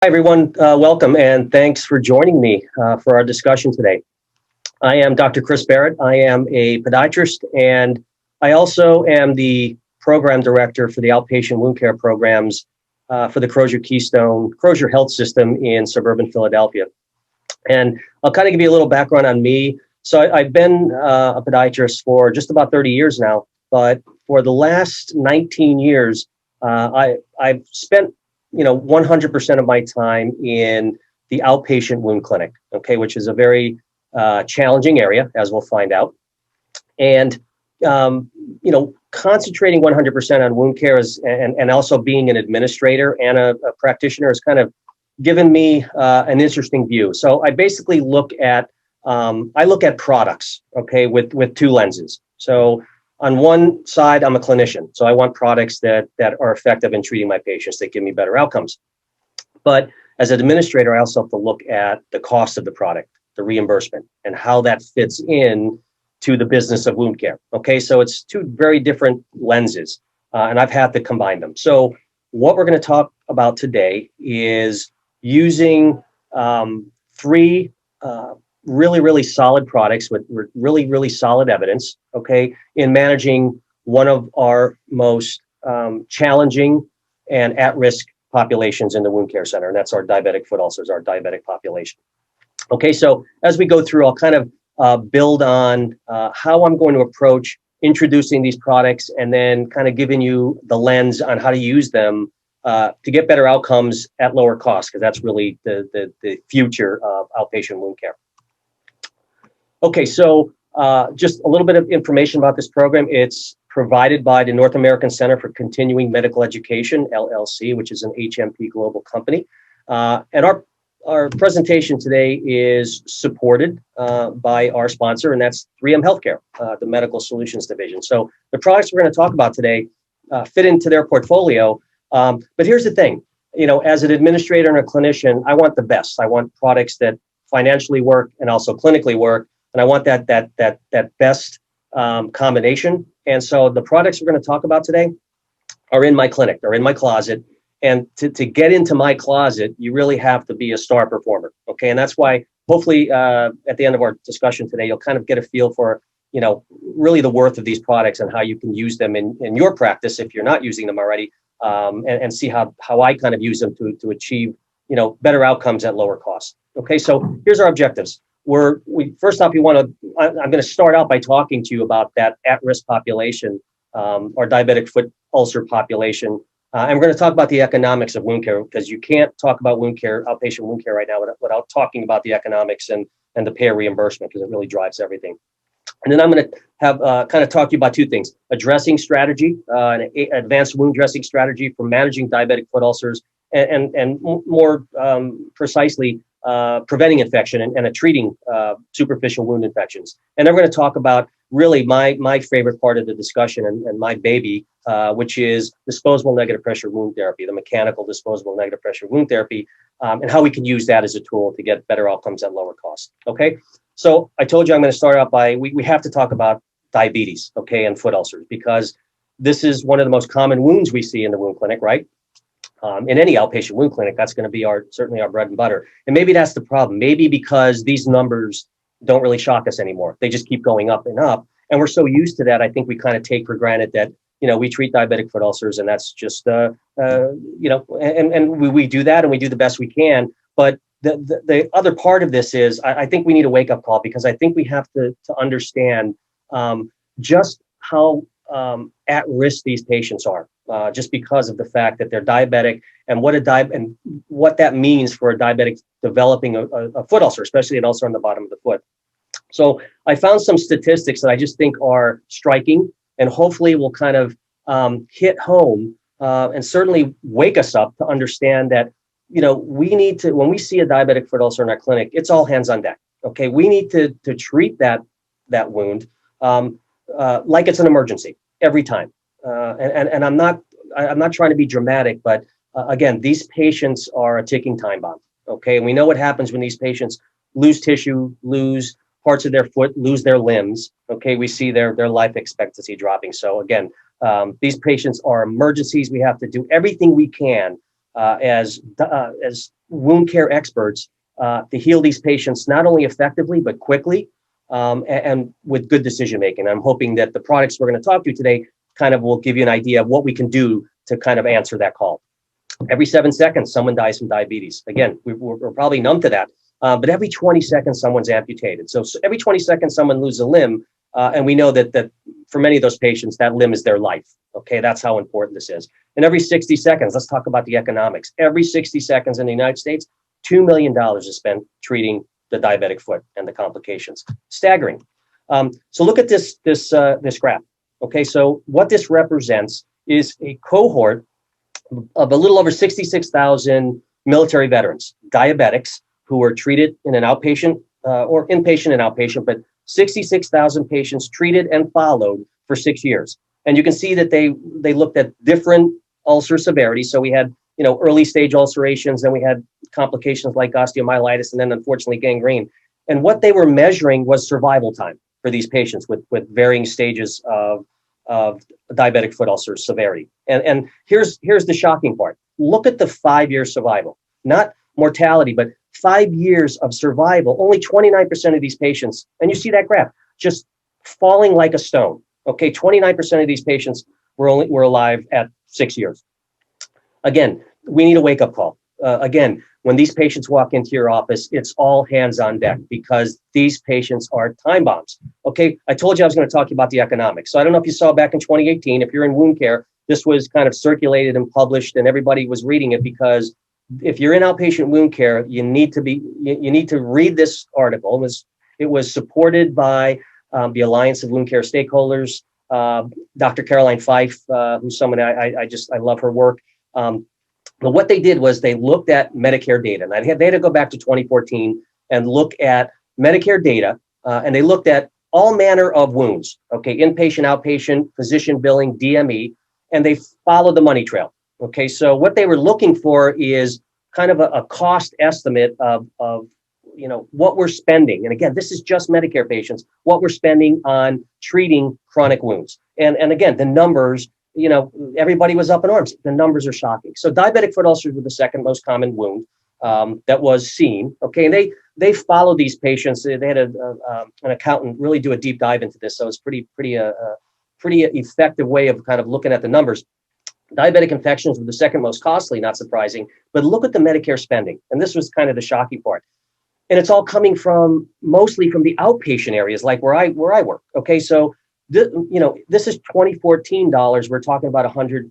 Hi, everyone. Welcome, and thanks for joining me for our discussion today. I am Dr. Chris Barrett. I am a podiatrist, and I also am the program director for the outpatient wound care programs for the Crozier Health System in suburban Philadelphia. And I'll kind of give you a little background on me. So I've been a podiatrist for just about 30 years now, but for the last 19 years, I've spent 100% of my time in the outpatient wound clinic, okay, which is a very challenging area, as we'll find out. And, concentrating 100% on wound care and also being an administrator and a practitioner has kind of given me an interesting view. So I basically look at products, okay, with two lenses. So on one side, I'm a clinician, so I want products that are effective in treating my patients, that give me better outcomes. But as an administrator, I also have to look at the cost of the product, the reimbursement, and how that fits in to the business of wound care. Okay, so it's two very different lenses, and I've had to combine them. So what we're going to talk about today is using three really solid products with really solid evidence, okay, in managing one of our most challenging and at-risk populations in the wound care center, and that's our diabetic foot ulcers, our diabetic population. Okay, so as we go through, I'll kind of build on how I'm going to approach introducing these products and then kind of giving you the lens on how to use them to get better outcomes at lower cost, because that's really the future of outpatient wound care. Okay, so just a little bit of information about this program. It's provided by the North American Center for Continuing Medical Education, LLC, which is an HMP global company. And our presentation today is supported by our sponsor, and that's 3M Healthcare, the Medical Solutions Division. So the products we're going to talk about today fit into their portfolio. But here's the thing, as an administrator and a clinician, I want the best. I want products that financially work and also clinically work. And I want that best combination. And so the products we're going to talk about today are in my clinic. They're in my closet. And to get into my closet, you really have to be a star performer. Okay. And that's why hopefully at the end of our discussion today, you'll kind of get a feel for, really the worth of these products and how you can use them in your practice if you're not using them already, and see how I kind of use them to achieve, better outcomes at lower cost. Okay. So here's our objectives. First off, I'm going to start out by talking to you about that at-risk population, or diabetic foot ulcer population. And we're going to talk about the economics of wound care, because you can't talk about wound care, outpatient wound care right now without talking about the economics and the payer reimbursement, because it really drives everything. And then I'm going to have kind of talk to you about two things: a dressing strategy, an advanced wound dressing strategy for managing diabetic foot ulcers, and more precisely, preventing infection and treating superficial wound infections. And then we're going to talk about really my favorite part of the discussion and my baby, which is disposable negative pressure wound therapy, the mechanical disposable negative pressure wound therapy, and how we can use that as a tool to get better outcomes at lower cost. Okay, so I told you I'm going to start out by, we have to talk about diabetes, okay, and foot ulcers, because this is one of the most common wounds we see in the wound clinic, right? In any outpatient wound clinic, that's going to be certainly our bread and butter. And maybe that's the problem. Maybe because these numbers don't really shock us anymore. They just keep going up and up. And we're so used to that, I think we kind of take for granted that, we treat diabetic foot ulcers, and that's just, and we do that, and we do the best we can. But the other part of this is, I think we need a wake-up call, because I think we have to understand just how at risk these patients are, just because of the fact that they're diabetic, and what that means for a diabetic developing a foot ulcer, especially an ulcer on the bottom of the foot. So I found some statistics that I just think are striking, and hopefully will kind of hit home and certainly wake us up to understand that, we need to, when we see a diabetic foot ulcer in our clinic, it's all hands on deck. Okay, we need to treat that wound like it's an emergency every time. And I'm not trying to be dramatic, but again, these patients are a ticking time bomb. Okay, and we know what happens when these patients lose tissue, lose parts of their foot, lose their limbs. Okay, we see their life expectancy dropping. So again, these patients are emergencies. We have to do everything we can as wound care experts to heal these patients not only effectively but quickly and with good decision making. I'm hoping that the products we're going to talk to today kind of will give you an idea of what we can do to kind of answer that call. Every 7 seconds, someone dies from diabetes. Again, we're probably numb to that, but every 20 seconds, someone's amputated. So every 20 seconds, someone loses a limb, and we know that for many of those patients, that limb is their life. Okay, that's how important this is. And every 60 seconds, let's talk about the economics. Every 60 seconds in the United States, $2 million is spent treating the diabetic foot and the complications. Staggering. So look at this graph. Okay, so what this represents is a cohort of a little over 66,000 military veterans, diabetics, who were treated in an outpatient or inpatient and outpatient, but 66,000 patients treated and followed for 6 years. And you can see that they looked at different ulcer severity. So we had, early stage ulcerations, then we had complications like osteomyelitis, and then unfortunately gangrene. And what they were measuring was survival time for these patients with varying stages of diabetic foot ulcer severity. And here's the shocking part. Look at the 5-year survival, not mortality, but 5 years of survival. Only 29% of these patients, and you see that graph, just falling like a stone. Okay, 29% of these patients were alive at 6 years. Again, we need a wake-up call. Again, when these patients walk into your office, it's all hands on deck because these patients are time bombs. Okay, I told you I was going to talk to you about the economics. So I don't know if you saw back in 2018, if you're in wound care, this was kind of circulated and published and everybody was reading it, because if you're in outpatient wound care, you need to read this article. It was supported by the Alliance of Wound Care Stakeholders, Dr. Caroline Fife, who's someone I love her work. But what they did was they looked at Medicare data. And they had to go back to 2014 and look at Medicare data, and they looked at all manner of wounds, okay, inpatient, outpatient, physician billing, DME, and they followed the money trail. Okay, so what they were looking for is kind of a cost estimate of what we're spending. And again, this is just Medicare patients, what we're spending on treating chronic wounds. And again, the numbers, everybody was up in arms. The numbers are shocking. So diabetic foot ulcers were the second most common wound that was seen. Okay, and they followed these patients. They had an accountant really do a deep dive into this. So it's pretty effective way of kind of looking at the numbers. Diabetic infections were the second most costly, not surprising, but look at the Medicare spending. And this was kind of the shocking part. And it's all coming mostly from the outpatient areas, like where I work. Okay, so this is 2014 dollars. We're talking about $100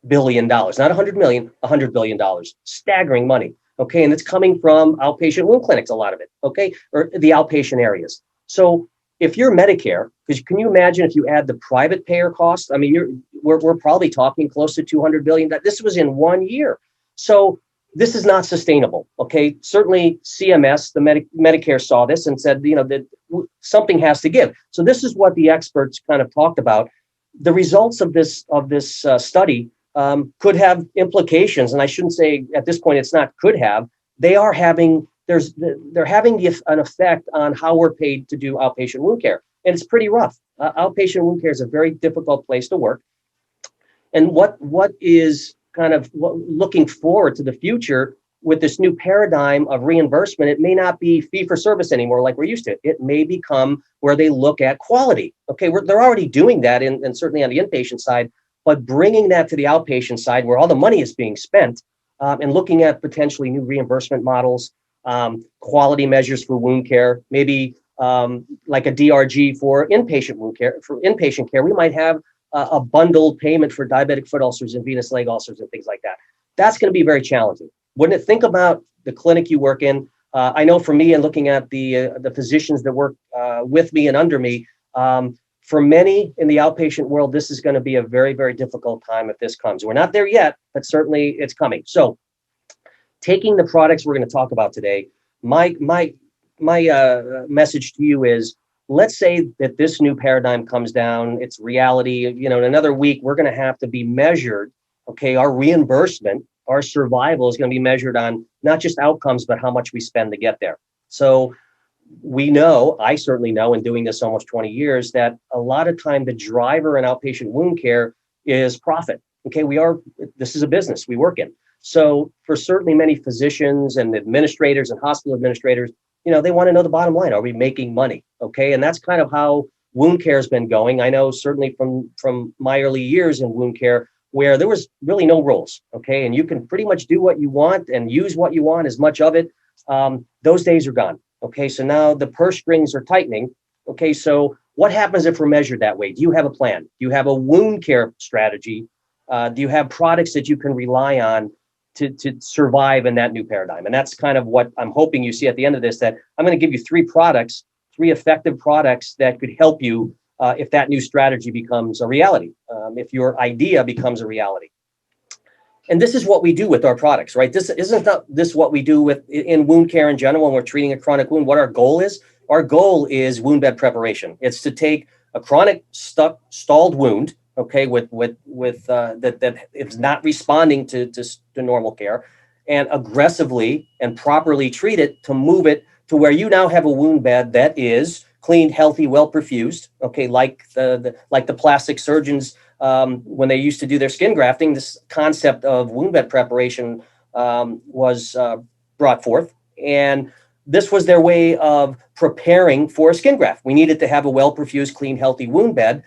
billion, not 100 million, $100 billion. Staggering money. Okay, and it's coming from outpatient wound clinics, a lot of it. Okay, or the outpatient areas. So if you're Medicare, because can you imagine if you add the private payer costs? I mean, we're probably talking close to $200 billion. This was in 1 year. So this is not sustainable. Okay, certainly CMS, the Medicare saw this and said, that something has to give. So this is what the experts kind of talked about. The results of this study could have implications, and I shouldn't say at this point it's not could have. They are having they're having an effect on how we're paid to do outpatient wound care, and it's pretty rough. Outpatient wound care is a very difficult place to work, and what is kind of looking forward to the future with this new paradigm of reimbursement, it may not be fee for service anymore like we're used to. It may become where they look at quality. Okay, they're already doing that, and certainly on the inpatient side, but bringing that to the outpatient side where all the money is being spent, and looking at potentially new reimbursement models, quality measures for wound care, maybe like a DRG for inpatient wound care. For inpatient care, we might have a bundled payment for diabetic foot ulcers and venous leg ulcers and things like that. That's going to be very challenging. Wouldn't it? Think about the clinic you work in. I know for me, and looking at the physicians that work with me and under me, for many in the outpatient world, this is going to be a very, very difficult time if this comes. We're not there yet, but certainly it's coming. So taking the products we're going to talk about today, my message to you is, let's say that this new paradigm comes down, it's reality, in another week, we're going to have to be measured. Okay, our reimbursement, our survival is going to be measured on not just outcomes, but how much we spend to get there. So we know, I certainly know, in doing this almost 20 years, that a lot of time the driver in outpatient wound care is profit. Okay, this is a business we work in. So for certainly many physicians and administrators and hospital administrators, they want to know the bottom line. Are we making money? Okay. And that's kind of how wound care has been going. I know certainly from my early years in wound care, where there was really no rules. Okay. And you can pretty much do what you want and use what you want, as much of it. Those days are gone. Okay. So now the purse strings are tightening. Okay. So what happens if we're measured that way? Do you have a plan? Do you have a wound care strategy? Do you have products that you can rely on to survive in that new paradigm? And that's kind of what I'm hoping you see at the end of this, that I'm going to give you three effective products that could help you if that new strategy becomes a reality, if your idea becomes a reality. And this is what we do with our products, right? This isn't this what we do in wound care in general when we're treating a chronic wound. What our goal is? Our goal is wound bed preparation. It's to take a chronic stalled wound, okay, that is not responding to normal care, and aggressively and properly treat it to move it to where you now have a wound bed that is clean, healthy, well perfused, okay, like the plastic surgeons when they used to do their skin grafting. This concept of wound bed preparation was brought forth, and this was their way of preparing for a skin graft. We needed to have a well perfused, clean, healthy wound bed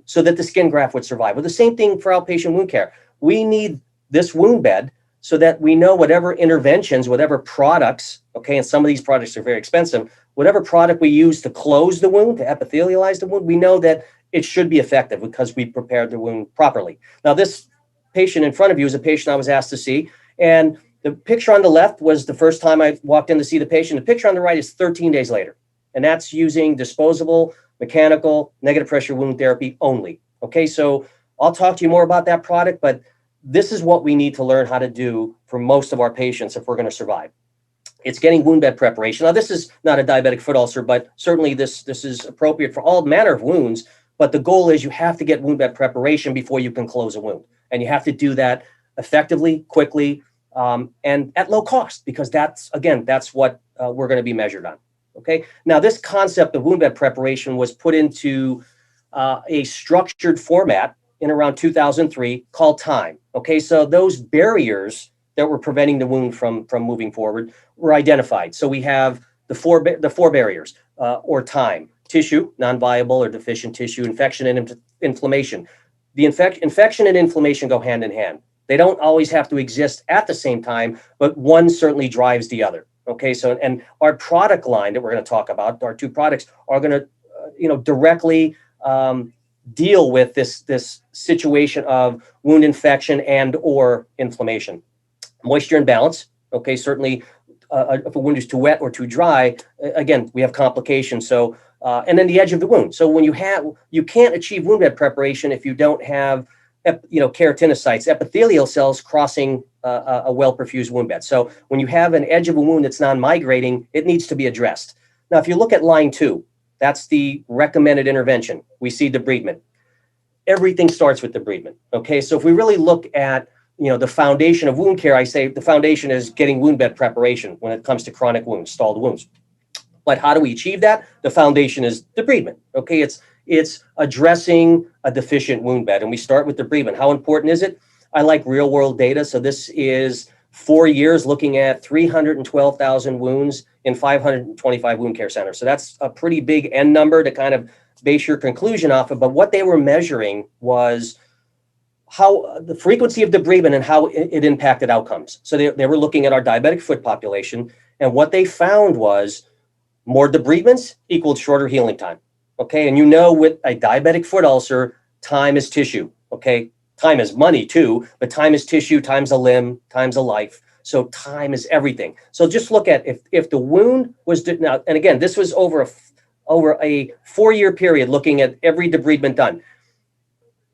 so that the skin graft would survive. Well, the same thing for outpatient wound care. We need this wound bed so that we know whatever interventions, whatever products, okay, and some of these products are very expensive, whatever product we use to close the wound, to epithelialize the wound, we know that it should be effective because we prepared the wound properly. Now, this patient in front of you is a patient I was asked to see, and the picture on the left was the first time I walked in to see the patient. The picture on the right is 13 days later, and that's using disposable, mechanical, negative pressure wound therapy only. Okay, so I'll talk to you more about that product, but this is what we need to learn how to do for most of our patients if we're going to survive. It's getting wound bed preparation. Now, this is not a diabetic foot ulcer, but certainly this is appropriate for all manner of wounds. But the goal is you have to get wound bed preparation before you can close a wound. And you have to do that effectively, quickly, and at low cost, because that's what we're going to be measured on. Okay. Now, this concept of wound bed preparation was put into a structured format in around 2003 called time. Okay. So those barriers that were preventing the wound from moving forward were identified. So we have the four barriers, or time: tissue, non-viable or deficient tissue; infection and inflammation. The infection and inflammation go hand in hand. They don't always have to exist at the same time, but one certainly drives the other. Okay, so and our product line that we're going to talk about, our two products, are going to, directly deal with this situation of wound infection and or inflammation. Moisture and balance. Okay, certainly if a wound is too wet or too dry, again, we have complications. So and then the edge of the wound. So when you can't achieve wound bed preparation if you don't have keratinocytes, epithelial cells crossing a well-perfused wound bed. So when you have an edge of a wound that's non-migrating, it needs to be addressed. Now, if you look at line 2, that's the recommended intervention. We see debridement. Everything starts with debridement. Okay, so if we really look at the foundation of wound care, I say the foundation is getting wound bed preparation when it comes to chronic wounds, stalled wounds. But how do we achieve that? The foundation is debridement. Okay, it's addressing a deficient wound bed, and we start with debridement. How important is it? I like real world data. So this is 4 years looking at 312,000 wounds in 525 wound care centers. So that's a pretty big N number to kind of base your conclusion off of. But what they were measuring was how the frequency of debridement and how it impacted outcomes. So they were looking at our diabetic foot population, and what they found was more debridements equaled shorter healing time. Okay, and with a diabetic foot ulcer, time is tissue. Okay, time is money too, but time is tissue, time's a limb, time's a life. So time is everything. So just look at if the wound was now, and again, this was over a 4-year period, looking at every debridement done.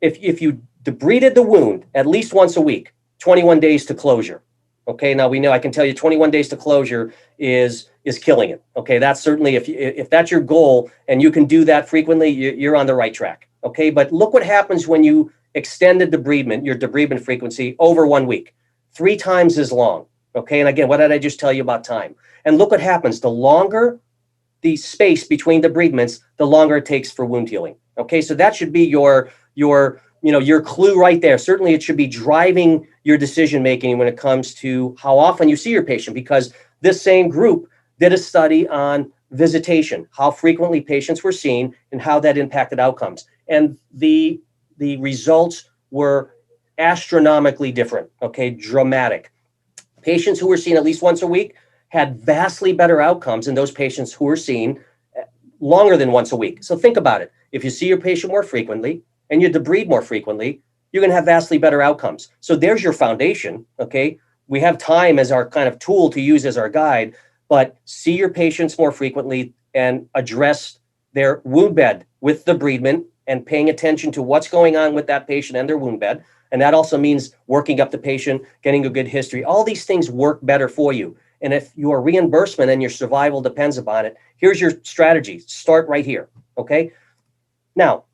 If you debrided the wound at least once a week, 21 days to closure. Okay, now we know, I can tell you 21 days to closure is killing it. Okay, that's certainly, if that's your goal and you can do that frequently, you're on the right track. Okay, but look what happens when you extend the debridement, your debridement frequency, over 1 week, 3 times as long. Okay, and again, what did I just tell you about time? And look what happens. The longer the space between debridements, the longer it takes for wound healing. Okay, so that should be your your clue right there. Certainly it should be driving your decision making when it comes to how often you see your patient, because this same group did a study on visitation, how frequently patients were seen and how that impacted outcomes. And the results were astronomically different, okay, dramatic. Patients who were seen at least once a week had vastly better outcomes than those patients who were seen longer than once a week. So think about it. If you see your patient more frequently and you debride more frequently, you're going to have vastly better outcomes. So there's your foundation, okay? We have time as our kind of tool to use as our guide, but see your patients more frequently and address their wound bed with debridement and paying attention to what's going on with that patient and their wound bed. And that also means working up the patient, getting a good history. All these things work better for you. And if your reimbursement and your survival depends upon it, here's your strategy. Start right here, okay? Now,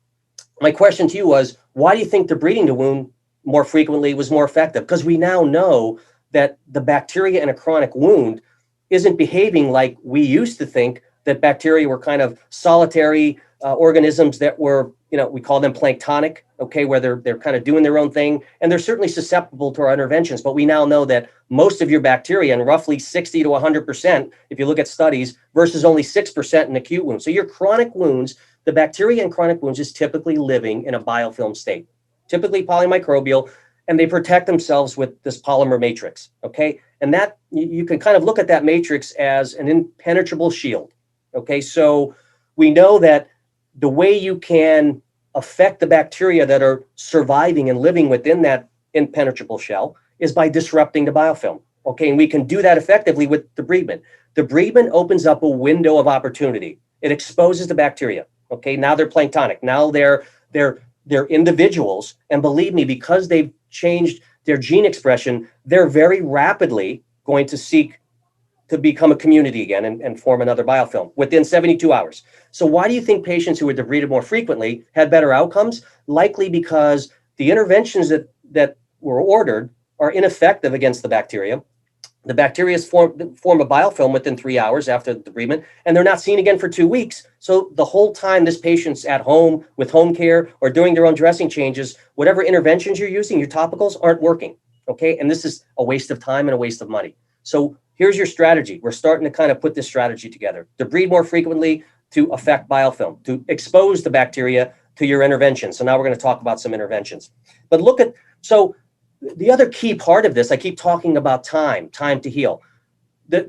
my question to you was, why do you think debriding the wound more frequently was more effective? Because we now know that the bacteria in a chronic wound isn't behaving like we used to think, that bacteria were kind of solitary organisms that were, we call them planktonic, okay, where they're kind of doing their own thing, and they're certainly susceptible to our interventions. But we now know that most of your bacteria, and roughly 60 to 100%, if you look at studies, versus only 6% in acute wounds. So your chronic wounds, the bacteria in chronic wounds is typically living in a biofilm state, typically polymicrobial, and they protect themselves with this polymer matrix, okay? And that, you can kind of look at that matrix as an impenetrable shield, okay? So we know that the way you can affect the bacteria that are surviving and living within that impenetrable shell is by disrupting the biofilm, okay? And we can do that effectively with debridement. Debridement opens up a window of opportunity. It exposes the bacteria, okay? Now they're planktonic. Now they're individuals, and believe me, because they've changed their gene expression, they're very rapidly going to seek to become a community again and form another biofilm within 72 hours. So why do you think patients who were debrided more frequently had better outcomes? Likely because the interventions that were ordered are ineffective against the bacteria. The bacteria form a biofilm within 3 hours after the debridement, and they're not seen again for 2 weeks. So the whole time this patient's at home with home care or doing their own dressing changes, whatever interventions you're using, your topicals aren't working, okay? And this is a waste of time and a waste of money. So here's your strategy. We're starting to kind of put this strategy together. Debride more frequently to affect biofilm, to expose the bacteria to your intervention. So now we're going to talk about some interventions. But look at, so the other key part of this, I keep talking about time to heal.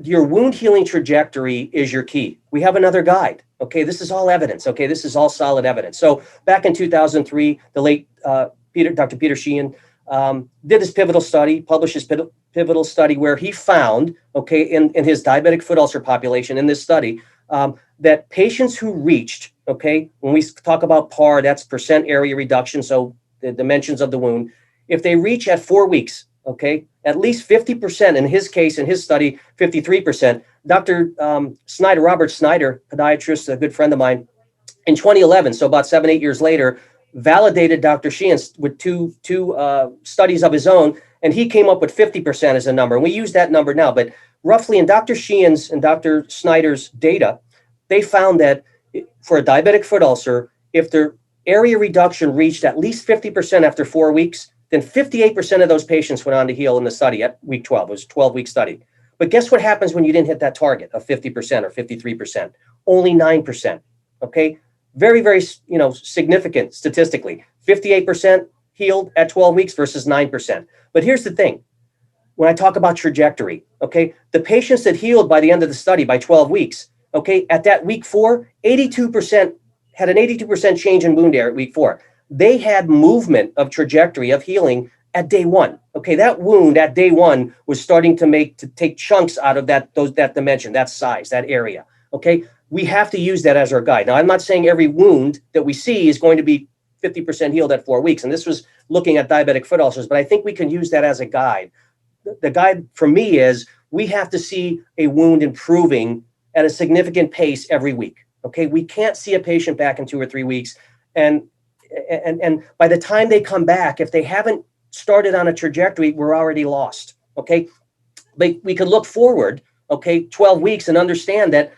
Your wound healing trajectory is your key. We have another guide. Okay, this is all evidence. Okay, this is all solid evidence. So back in 2003, the late Dr. Peter Sheehan did his pivotal study, published his pivotal study where he found, okay, in his diabetic foot ulcer population in this study, that patients who reached, okay, when we talk about PAR, that's percent area reduction, so the dimensions of the wound, if they reach at 4 weeks, okay, at least 50%, in his case, in his study, 53%. Dr. Snyder, Robert Snyder, podiatrist, a good friend of mine, in 2011, so about 7-8 years later, validated Dr. Sheehan with two studies of his own, and he came up with 50% as a number. And we use that number now, but roughly in Dr. Sheehan's and Dr. Snyder's data, they found that for a diabetic foot ulcer, if their area reduction reached at least 50% after 4 weeks, then 58% of those patients went on to heal in the study at week 12. It was a 12-week study. But guess what happens when you didn't hit that target of 50% or 53%? Only 9%, okay? Very, very, significant statistically. 58% healed at 12 weeks versus 9%. But here's the thing. When I talk about trajectory, okay, the patients that healed by the end of the study by 12 weeks, okay, at that week 4, 82% had an 82% change in wound area at week 4. They had movement of trajectory of healing at day 1. Okay, that wound at day 1 was starting to take chunks out of that dimension, that size, that area. Okay, we have to use that as our guide. Now, I'm not saying every wound that we see is going to be 50% healed at 4 weeks, and this was looking at diabetic foot ulcers, but I think we can use that as a guide. The guide for me is we have to see a wound improving at a significant pace every week. Okay, we can't see a patient back in 2 or 3 weeks, and by the time they come back, if they haven't started on a trajectory, we're already lost. Okay, but we could look forward, okay, 12 weeks and understand that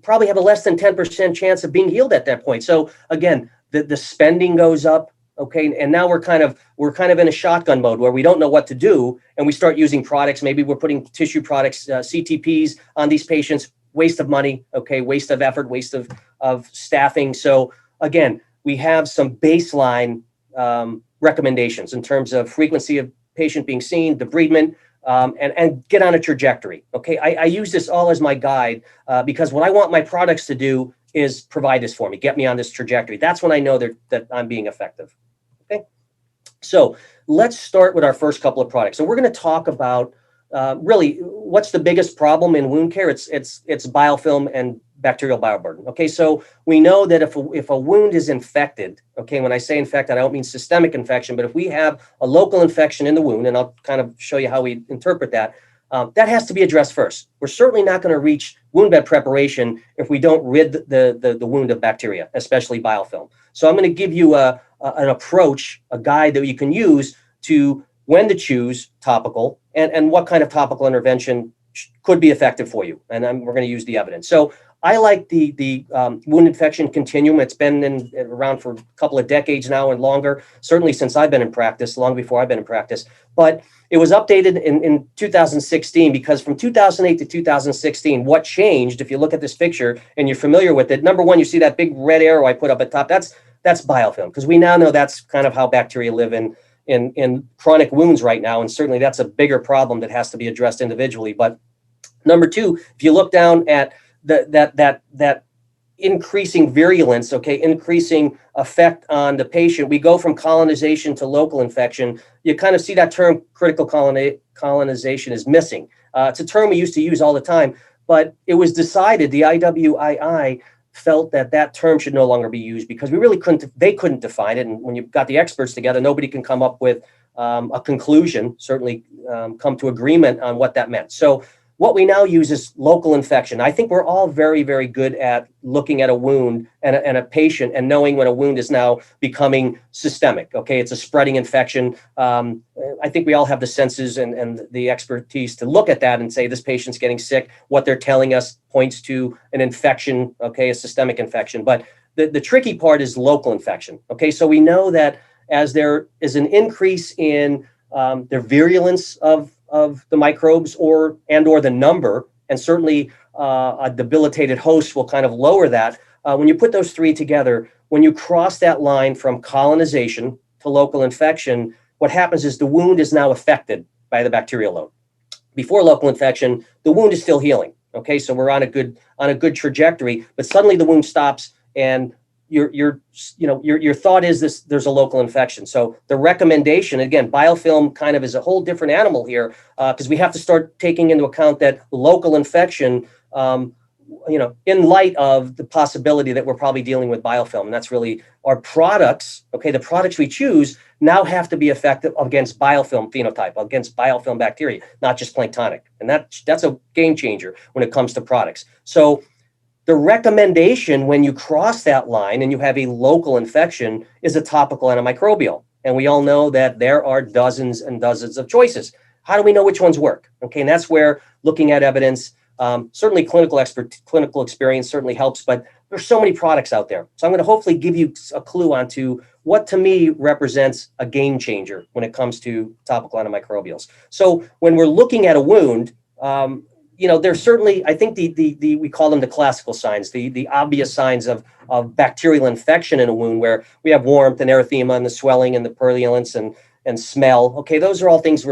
probably have a less than 10% chance of being healed at that point. So again, the spending goes up, Okay, and now we're kind of in a shotgun mode where we don't know what to do, and we start using products. Maybe we're putting tissue products, CTPs, on these patients. Waste of money, okay, waste of effort, waste of staffing. So again, we have some baseline recommendations in terms of frequency of patient being seen, debridement, and get on a trajectory. Okay, I use this all as my guide because what I want my products to do is provide this for me, get me on this trajectory. That's when I know that I'm being effective. Okay, so let's start with our first couple of products. So we're going to talk about really what's the biggest problem in wound care. It's biofilm and bacterial bioburden. Okay, so we know that if a wound is infected, okay, when I say infected, I don't mean systemic infection, but if we have a local infection in the wound, and I'll kind of show you how we interpret that, that has to be addressed first. We're certainly not going to reach wound bed preparation if we don't rid the wound of bacteria, especially biofilm. So I'm going to give you an approach, a guide that you can use to when to choose topical and what kind of topical intervention could be effective for you. And we're going to use the evidence. So I like the wound infection continuum. It's been around for a couple of decades now and longer, certainly since I've been in practice, long before I've been in practice. But it was updated in 2016 because from 2008 to 2016, what changed, if you look at this picture and you're familiar with it, number one, you see that big red arrow I put up at top, that's biofilm, because we now know that's kind of how bacteria live in chronic wounds right now. And certainly that's a bigger problem that has to be addressed individually. But number two, if you look down at that increasing virulence, okay, increasing effect on the patient, we go from colonization to local infection. You kind of see that term critical colonization is missing. It's a term we used to use all the time, but it was decided, the IWII felt that term should no longer be used because they couldn't define it. And when you've got the experts together, nobody can come up with a conclusion, certainly come to agreement on what that meant. So what we now use is local infection. I think we're all very, very good at looking at a wound and a patient and knowing when a wound is now becoming systemic. Okay, it's a spreading infection. I think we all have the senses and the expertise to look at that and say this patient's getting sick. What they're telling us points to an infection, okay, a systemic infection. But the tricky part is local infection. Okay, so we know that as there is an increase in their virulence of the microbes or the number, and certainly a debilitated host will kind of lower that. When you put those three together, when you cross that line from colonization to local infection, what happens is the wound is now affected by the bacterial load. Before local infection, the wound is still healing. Okay, so we're on a good trajectory, but suddenly the wound stops and your thought is this, there's a local infection. So the recommendation, again, biofilm kind of is a whole different animal here because we have to start taking into account that local infection, in light of the possibility that we're probably dealing with biofilm. And that's really our products. Okay, the products we choose now have to be effective against biofilm phenotype, against biofilm bacteria, not just planktonic. And that's a game changer when it comes to products. So the recommendation when you cross that line and you have a local infection is a topical antimicrobial. And we all know that there are dozens and dozens of choices. How do we know which ones work? Okay, and that's where looking at evidence, certainly clinical experience certainly helps, but there's so many products out there. So I'm going to hopefully give you a clue onto what to me represents a game changer when it comes to topical antimicrobials. So when we're looking at a wound, there's certainly, I think we call them the classical signs, the obvious signs of bacterial infection in a wound where we have warmth and erythema and the swelling and the purulence and smell. Okay, those are all things that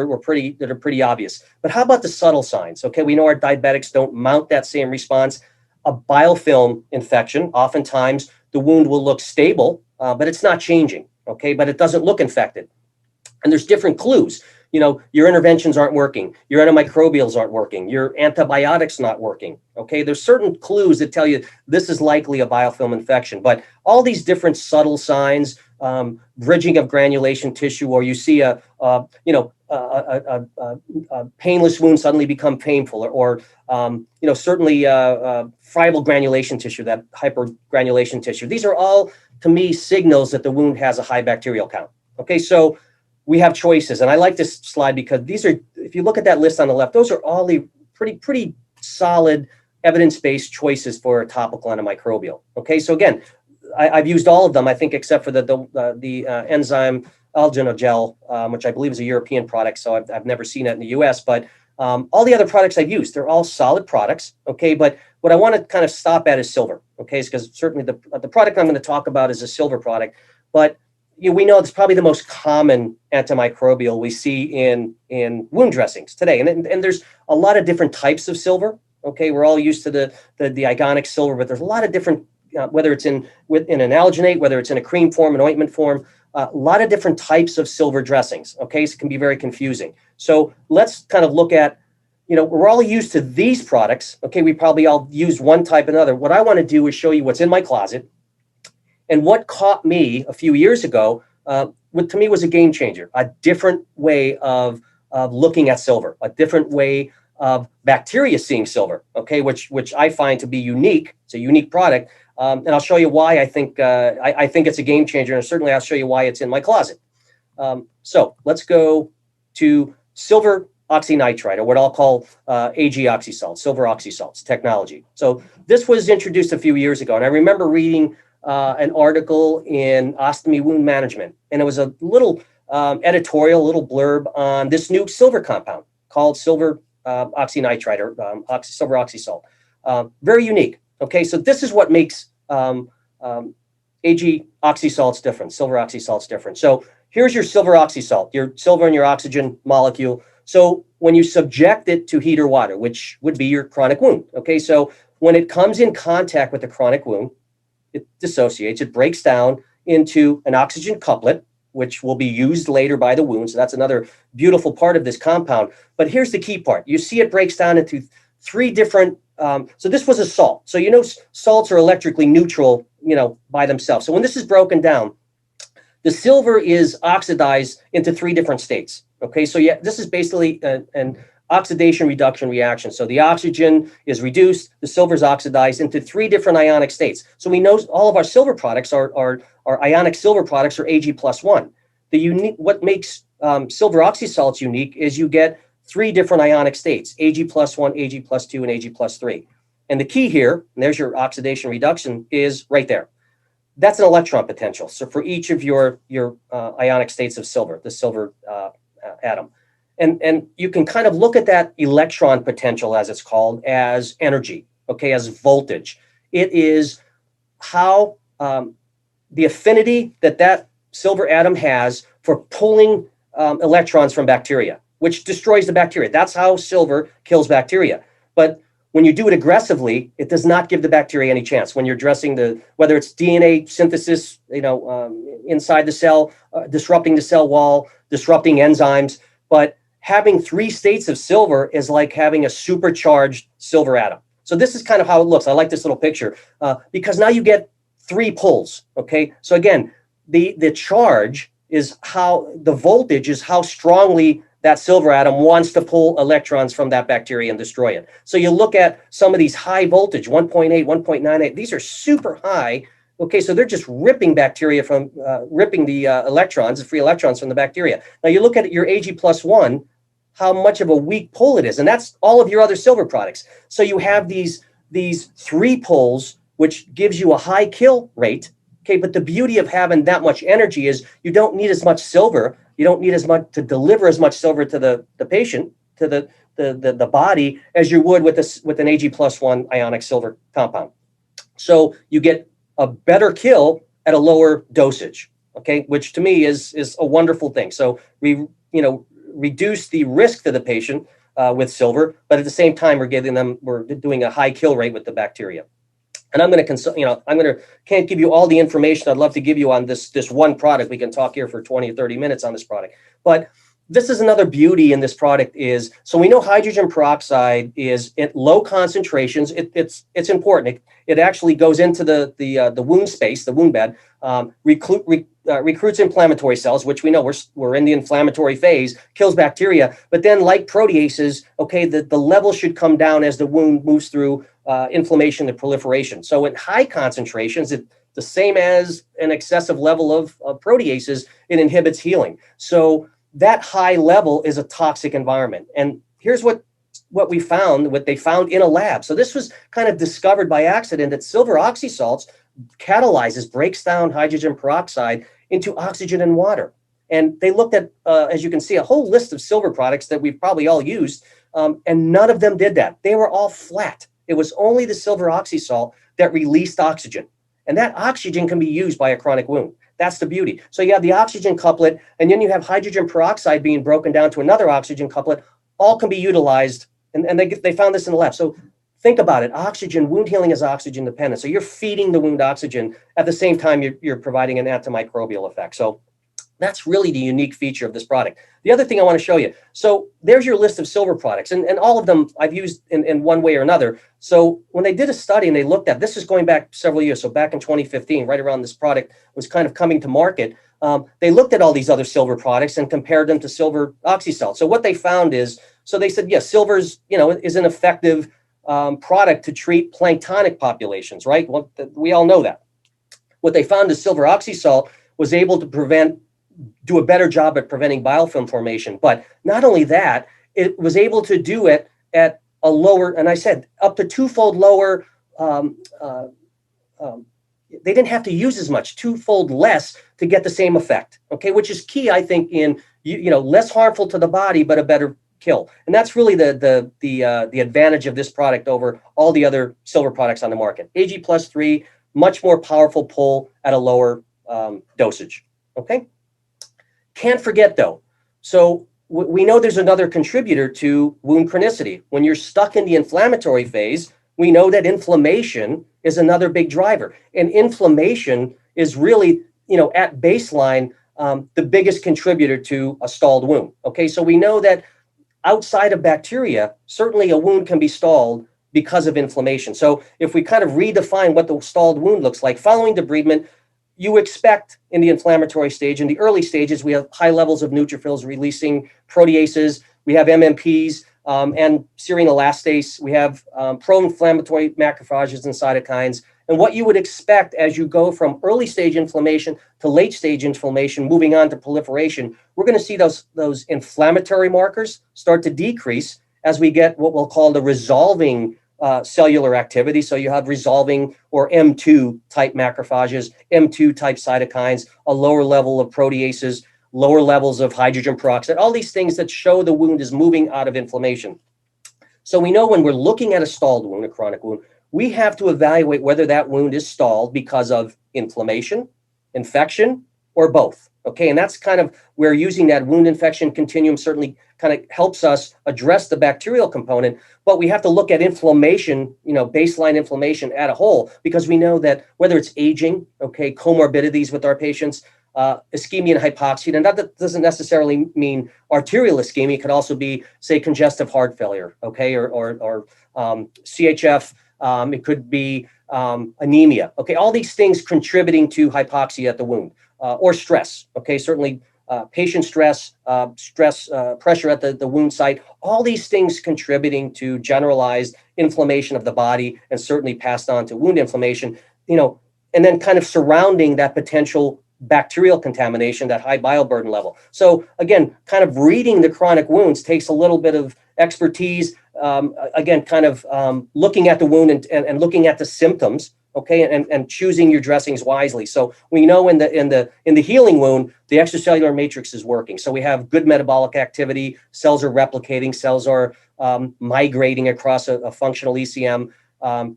are pretty obvious. But how about the subtle signs? Okay, we know our diabetics don't mount that same response. A biofilm infection, oftentimes the wound will look stable, but it's not changing. Okay, but it doesn't look infected. And there's different clues. Your interventions aren't working. Your antimicrobials aren't working. Your antibiotics not working. Okay, there's certain clues that tell you this is likely a biofilm infection. But all these different subtle signs, bridging of granulation tissue, or you see a painless wound suddenly become painful, or certainly friable granulation tissue, that hypergranulation tissue. These are all, to me, signals that the wound has a high bacterial count. Okay, so we have choices. And I like this slide because these are, if you look at that list on the left, those are all the pretty solid evidence-based choices for a topical antimicrobial. Okay, so again, I've used all of them, I think, except for the enzyme alginogel, which I believe is a European product. So I've never seen it in the US, but all the other products I've used, they're all solid products. Okay. But what I want to kind of stop at is silver. Okay. Because certainly the product I'm going to talk about is a silver product, but we know it's probably the most common antimicrobial we see in wound dressings today. And there's a lot of different types of silver. Okay. We're all used to the ionic silver, but there's a lot of different, whether it's in an alginate, whether it's in a cream form, an ointment form, a lot of different types of silver dressings. Okay. So it can be very confusing. So let's kind of look at, we're all used to these products. Okay. We probably all use one type or another. What I want to do is show you what's in my closet. And what caught me a few years ago, what to me was a game changer, a different way of looking at silver, a different way of bacteria seeing silver, okay, which I find to be unique. It's a unique product. And I'll show you why I think it's a game changer. And certainly I'll show you why it's in my closet. So let's go to silver oxynitride, or what I'll call AG oxysalt, silver oxysalts technology. So this was introduced a few years ago. And I remember reading an article in Ostomy Wound Management. And it was a little editorial, a little blurb on this new silver compound called silver oxynitride, or silver oxysalt. Very unique. Okay, so this is what makes AG oxysalts different, silver oxysalts different. So here's your silver oxysalt, your silver and your oxygen molecule. So when you subject it to heat or water, which would be your chronic wound, okay, so when it comes in contact with the chronic wound, it dissociates, it breaks down into an oxygen couplet, which will be used later by the wound. So that's another beautiful part of this compound. But here's the key part. You see it breaks down into three different, so this was a salt. So salts are electrically neutral, by themselves. So when this is broken down, the silver is oxidized into three different states. Okay, so yeah, this is basically an oxidation reduction reaction. So the oxygen is reduced, the silver is oxidized into three different ionic states. So we know all of our silver products are ionic silver products, or Ag+1. What makes silver oxysalts unique is you get three different ionic states: Ag+1, Ag+2, and Ag+3. And the key here, and there's your oxidation reduction, is right there. That's an electron potential. So for each of your ionic states of silver, the silver atom. And you can kind of look at that electron potential, as it's called, as energy, okay, as voltage. It is how the affinity that silver atom has for pulling electrons from bacteria, which destroys the bacteria. That's how silver kills bacteria. But when you do it aggressively, it does not give the bacteria any chance. When you're addressing whether it's DNA synthesis, inside the cell, disrupting the cell wall, disrupting enzymes, but having three states of silver is like having a supercharged silver atom. So this is kind of how it looks. I like this little picture because now you get three pulls. Okay, so again, the charge is how the voltage is how strongly that silver atom wants to pull electrons from that bacteria and destroy it. So you look at some of these high voltage, 1.8, 1.98, these are super high. Okay, so they're just ripping bacteria from, ripping the electrons, the free electrons from the bacteria. Now you look at your Ag+1, how much of a weak pull it is, and that's all of your other silver products. So you have these three pulls, which gives you a high kill rate. Okay, but the beauty of having that much energy is you don't need as much silver. You don't need as much to deliver as much silver to the patient, to the body, as you would with an Ag+1 ionic silver compound. So you get a better kill at a lower dosage. Okay, which to me is a wonderful thing. So we reduce the risk to the patient with silver, but at the same time we're doing a high kill rate with the bacteria. And I'm going to can't give you all the information I'd love to give you on this one product. We can talk here for 20 or 30 minutes on this product. But this is another beauty in this product is, so we know hydrogen peroxide is at low concentrations. It's important. It actually goes into the wound space, the wound bed, recruits inflammatory cells, which we know we're in the inflammatory phase, kills bacteria. But then, like proteases, okay, the level should come down as the wound moves through inflammation and proliferation. So at high concentrations, the same as an excessive level of proteases, it inhibits healing. So that high level is a toxic environment. And here's what they found in a lab. So this was kind of discovered by accident, that silver oxysalts breaks down hydrogen peroxide into oxygen and water. And they looked at, as you can see, a whole list of silver products that we've probably all used, and none of them did that. They were all flat. It was only the silver oxysalt that released oxygen. And that oxygen can be used by a chronic wound. That's the beauty. So you have the oxygen couplet, and then you have hydrogen peroxide being broken down to another oxygen couplet. All can be utilized, and they found this in the lab. So think about it. Oxygen, wound healing is oxygen dependent. So you're feeding the wound oxygen at the same time you're providing an antimicrobial effect. So that's really the unique feature of this product. The other thing I want to show you. So there's your list of silver products, and all of them I've used in one way or another. So when they did a study and they looked at, this is going back several years, so back in 2015, right around this product was kind of coming to market, they looked at all these other silver products and compared them to silver oxysalt. So what they found is, so they said, yes, silver's, is an effective product to treat planktonic populations, right? Well, we all know that. What they found is silver oxysalt was able to do a better job at preventing biofilm formation. But not only that, it was able to do it at a lower, and I said up to twofold lower, they didn't have to use as much, twofold less to get the same effect, okay? Which is key, I think, in, less harmful to the body, but a better kill. And that's really the advantage of this product over all the other silver products on the market. Ag+3, much more powerful pull at a lower dosage, okay? Can't forget though, so we know there's another contributor to wound chronicity. When you're stuck in the inflammatory phase, we know that inflammation is another big driver. And inflammation is really, at baseline, the biggest contributor to a stalled wound. Okay, so we know that outside of bacteria, certainly a wound can be stalled because of inflammation. So if we kind of redefine what the stalled wound looks like, following debridement, you expect in the inflammatory stage, in the early stages, we have high levels of neutrophils releasing proteases, we have MMPs and serine elastase, we have pro-inflammatory macrophages and cytokines. And what you would expect as you go from early stage inflammation to late stage inflammation, moving on to proliferation, we're going to see those inflammatory markers start to decrease as we get what we'll call the resolving cellular activity. So you have resolving or M2 type macrophages, M2 type cytokines, a lower level of proteases, lower levels of hydrogen peroxide, all these things that show the wound is moving out of inflammation. So we know when we're looking at a stalled wound, a chronic wound, we have to evaluate whether that wound is stalled because of inflammation, infection, or both. Okay, and that's kind of where using that wound infection continuum certainly kind of helps us address the bacterial component, but we have to look at inflammation, baseline inflammation at a whole, because we know that whether it's aging, okay, comorbidities with our patients, ischemia and hypoxia, and that doesn't necessarily mean arterial ischemia. It could also be, say, congestive heart failure, okay, or CHF. It could be anemia. Okay, all these things contributing to hypoxia at the wound, or stress. Okay, certainly patient stress, pressure at the wound site. All these things contributing to generalized inflammation of the body, and certainly passed on to wound inflammation. And then kind of surrounding that potential bacterial contamination, that high bioburden level. So again, kind of reading the chronic wounds takes a little bit of expertise. Again, kind of looking at the wound and looking at the symptoms, okay, and choosing your dressings wisely. So we know in the healing wound, the extracellular matrix is working. So we have good metabolic activity. Cells are replicating. Cells are migrating across a functional ECM.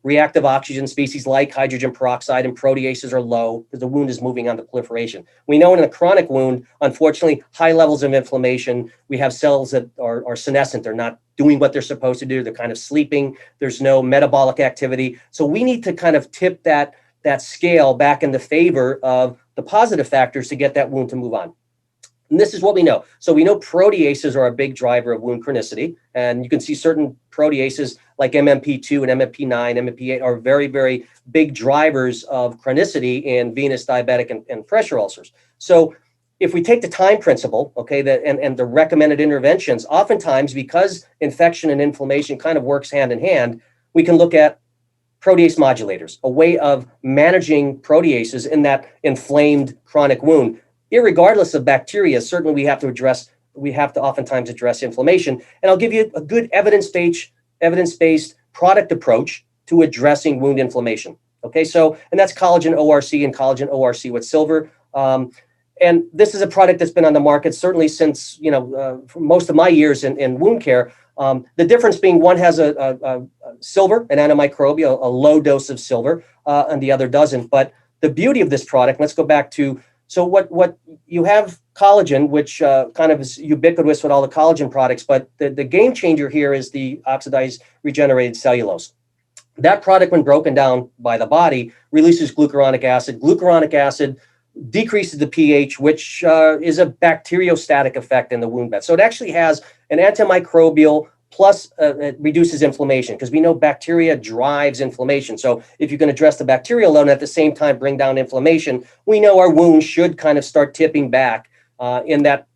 Reactive oxygen species like hydrogen peroxide and proteases are low because the wound is moving on to proliferation. We know in a chronic wound, unfortunately, high levels of inflammation. We have cells that are senescent. They're not doing what they're supposed to do. They're kind of sleeping. There's no metabolic activity. So we need to kind of tip that scale back in the favor of the positive factors to get that wound to move on. And this is what we know. So we know proteases are a big driver of wound chronicity. And you can see certain proteases like MMP2 and MMP9, MMP8 are very, very big drivers of chronicity in venous, diabetic, and pressure ulcers. So if we take the time principle, okay, and the recommended interventions, oftentimes because infection and inflammation kind of works hand in hand, we can look at protease modulators, a way of managing proteases in that inflamed chronic wound. Irregardless of bacteria, certainly we have to oftentimes address inflammation. And I'll give you a good evidence-based product approach to addressing wound inflammation. Okay, so, and that's collagen ORC and collagen ORC with silver. And this is a product that's been on the market certainly since, for most of my years in wound care. The difference being one has a silver, an antimicrobial, a low dose of silver, and the other doesn't. But the beauty of this product, let's go back to, so what you have collagen, which kind of is ubiquitous with all the collagen products, but the game changer here is the oxidized regenerated cellulose. That product, when broken down by the body, releases glucuronic acid. Glucuronic acid decreases the pH, which is a bacteriostatic effect in the wound bed. So it actually has an antimicrobial plus it reduces inflammation, because we know bacteria drives inflammation. So if you can address the bacterial load and at the same time bring down inflammation, we know our wound should kind of start tipping back in that,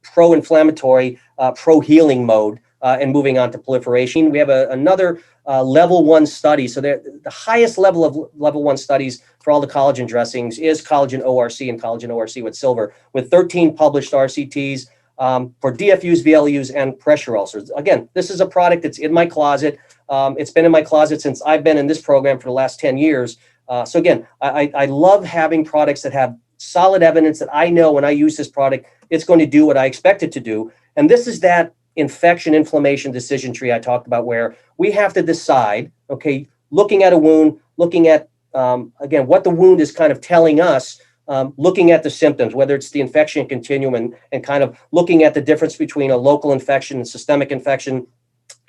pro-inflammatory, pro-healing mode and moving on to proliferation. We have another level 1 study. So the highest level of level 1 studies for all the collagen dressings is collagen ORC and collagen ORC with silver, with 13 published RCTs for DFUs, VLUs, and pressure ulcers. Again, this is a product that's in my closet. It's been in my closet since I've been in this program for the last 10 years. So again, I love having products that have solid evidence that I know when I use this product, it's going to do what I expect it to do. And this is that infection, inflammation decision tree I talked about, where we have to decide, okay, looking at a wound, looking at, again, what the wound is kind of telling us, looking at the symptoms, whether it's the infection continuum and kind of looking at the difference between a local infection and systemic infection.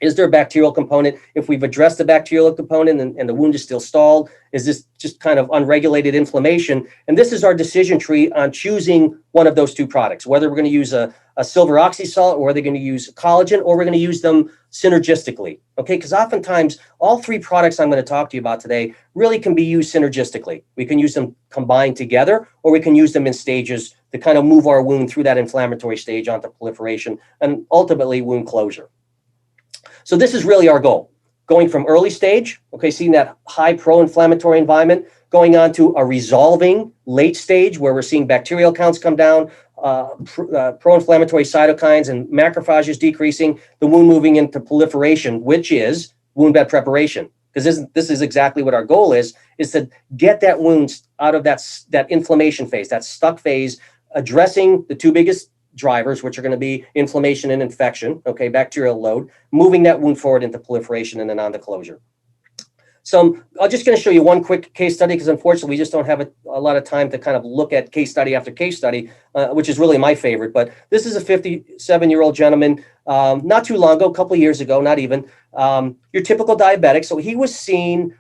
Is there a bacterial component? If we've addressed the bacterial component and the wound is still stalled, is this just kind of unregulated inflammation? And this is our decision tree on choosing one of those two products, whether we're going to use a silver oxysalt, or they're going to use collagen, or we're going to use them synergistically. Okay, because oftentimes all three products I'm going to talk to you about today really can be used synergistically. We can use them combined together, or we can use them in stages to kind of move our wound through that inflammatory stage onto proliferation and ultimately wound closure. So this is really our goal, going from early stage, okay, seeing that high pro-inflammatory environment, going on to a resolving late stage where we're seeing bacterial counts come down, pro-inflammatory cytokines and macrophages decreasing, the wound moving into proliferation, which is wound bed preparation. Because this is exactly what our goal is to get that wound out of that inflammation phase, that stuck phase, addressing the two biggest drivers, which are going to be inflammation and infection, okay, bacterial load, moving that wound forward into proliferation and then on to closure. So I'm just going to show you one quick case study, because unfortunately we just don't have a lot of time to kind of look at case study after case study, which is really my favorite. But this is a 57-year-old gentleman, not too long ago, a couple of years ago, not even, your typical diabetic. So he was seen,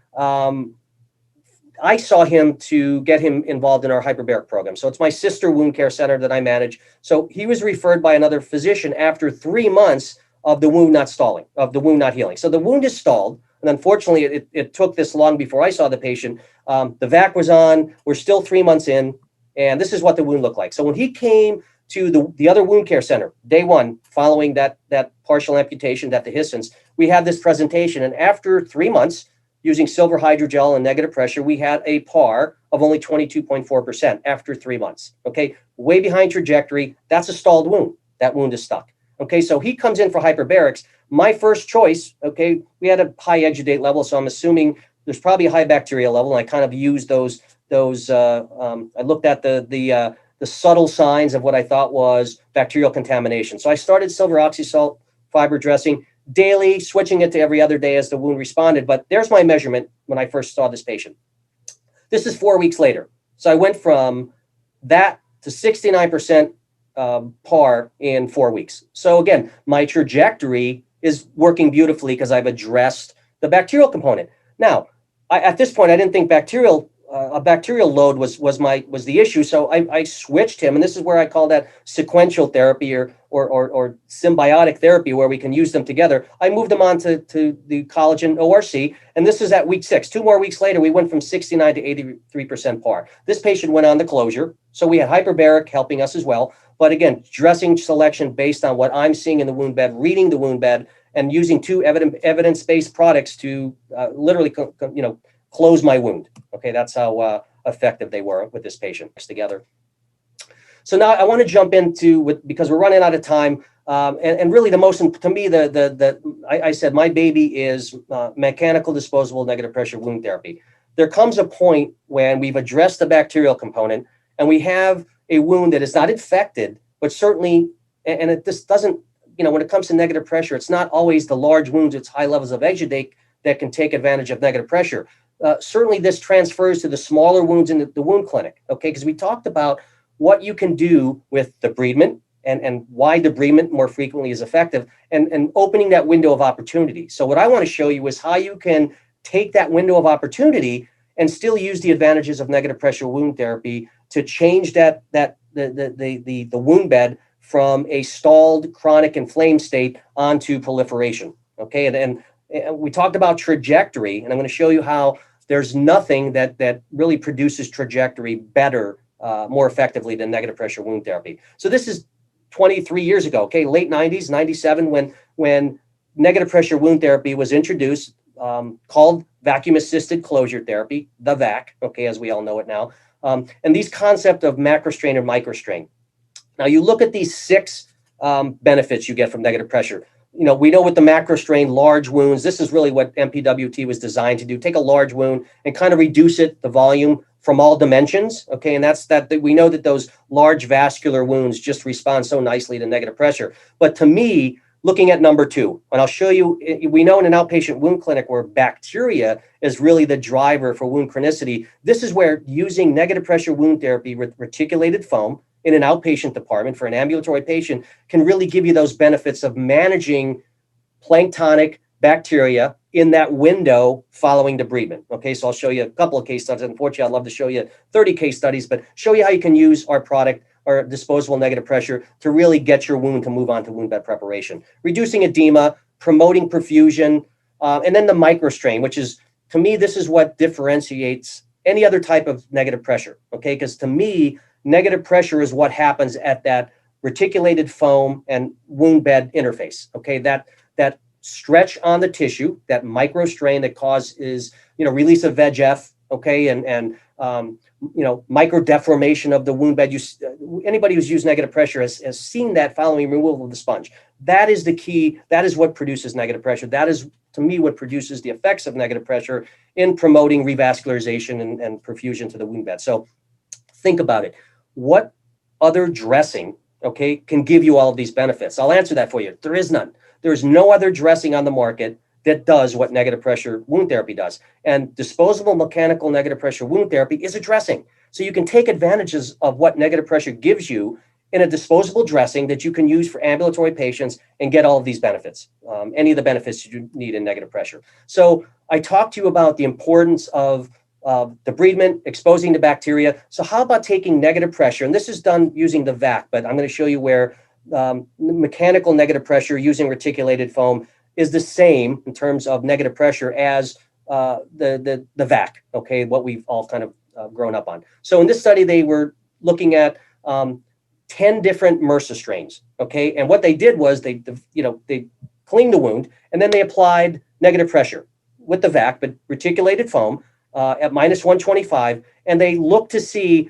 I saw him to get him involved in our hyperbaric program. So it's my sister wound care center that I manage. So he was referred by another physician after 3 months of the wound not stalling, of the wound not healing. So the wound is stalled. And unfortunately, it took this long before I saw the patient. The vac was on. We're still 3 months in. And this is what the wound looked like. So when he came to the other wound care center, day one, following that partial amputation, that dehiscence, we had this presentation. And after 3 months, using silver hydrogel and negative pressure, we had a PAR of only 22.4% after 3 months. Okay, way behind trajectory. That's a stalled wound. That wound is stuck. Okay, so he comes in for hyperbarics. My first choice, okay, we had a high exudate level, so I'm assuming there's probably a high bacterial level. And I kind of used those. I looked at the subtle signs of what I thought was bacterial contamination. So I started silver oxysalt fiber dressing daily, switching it to every other day as the wound responded. But there's my measurement when I first saw this patient. This is 4 weeks later. So I went from that to 69% PAR in 4 weeks. So again, my trajectory is working beautifully because I've addressed the bacterial component. Now, at this point, I didn't think a bacterial load was the issue. So I switched him, and this is where I call that sequential therapy or symbiotic therapy, where we can use them together. I moved him on to the collagen ORC, and this is at week 6. 2 more weeks later, we went from 69 to 83% PAR. This patient went on the closure, so we had hyperbaric helping us as well. But again, dressing selection based on what I'm seeing in the wound bed, reading the wound bed, and using 2 evidence-based products to literally, close my wound. Okay, that's how effective they were with this patient together. So now I want to jump into, because we're running out of time, and really the most, to me, I said my baby is mechanical disposable negative pressure wound therapy. there comes a point when we've addressed the bacterial component and we have a wound that is not infected, but certainly, and this doesn't, when it comes to negative pressure, it's not always the large wounds, it's high levels of exudate that can take advantage of negative pressure. Certainly this transfers to the smaller wounds in the wound clinic, okay? Because we talked about what you can do with debridement and why debridement more frequently is effective and opening that window of opportunity. So what I want to show you is how you can take that window of opportunity and still use the advantages of negative pressure wound therapy to change the wound bed from a stalled chronic inflamed state onto proliferation, okay? And we talked about trajectory, and I'm going to show you how there's nothing that really produces trajectory better, more effectively than negative pressure wound therapy. So this is 23 years ago, okay, late 90s, 97, when negative pressure wound therapy was introduced, called vacuum-assisted closure therapy, the VAC, okay, as we all know it now. And these concept of macrostrain and microstrain. Now you look at these 6 benefits you get from negative pressure. We know with the macrostrain, large wounds, this is really what NPWT was designed to do. Take a large wound and kind of reduce the volume from all dimensions, okay? And that's that we know that those large vascular wounds just respond so nicely to negative pressure. But to me, looking at number 2, and I'll show you, we know in an outpatient wound clinic where bacteria is really the driver for wound chronicity, this is where using negative pressure wound therapy with reticulated foam in an outpatient department for an ambulatory patient can really give you those benefits of managing planktonic bacteria in that window following debridement. Okay, so I'll show you a couple of case studies. Unfortunately, I'd love to show you 30 case studies, but show you how you can use our product or disposable negative pressure to really get your wound to move on to wound bed preparation. Reducing edema, promoting perfusion, and then the microstrain, which is, to me, this is what differentiates any other type of negative pressure, okay? Because to me, negative pressure is what happens at that reticulated foam and wound bed interface, okay? That stretch on the tissue, that microstrain that causes, release of VEGF, okay, and micro deformation of the wound bed. Anybody who's used negative pressure has seen that following removal of the sponge. That is the key. That is what produces negative pressure. That is, to me, what produces the effects of negative pressure in promoting revascularization and perfusion to the wound bed. So think about it. What other dressing, okay, can give you all of these benefits? I'll answer that for you. There is none. There's no other dressing on the market that does what negative pressure wound therapy does. And disposable mechanical negative pressure wound therapy is a dressing. So you can take advantages of what negative pressure gives you in a disposable dressing that you can use for ambulatory patients and get all of these benefits, any of the benefits you need in negative pressure. So I talked to you about the importance of debridement, exposing the bacteria. So how about taking negative pressure? And this is done using the VAC, but I'm going to show you where mechanical negative pressure using reticulated foam is the same in terms of negative pressure as the VAC, okay, what we've all kind of grown up on. So in this study, they were looking at 10 different MRSA strains, okay? And what they did was they cleaned the wound and then they applied negative pressure with the VAC, but reticulated foam at minus 125, and they looked to see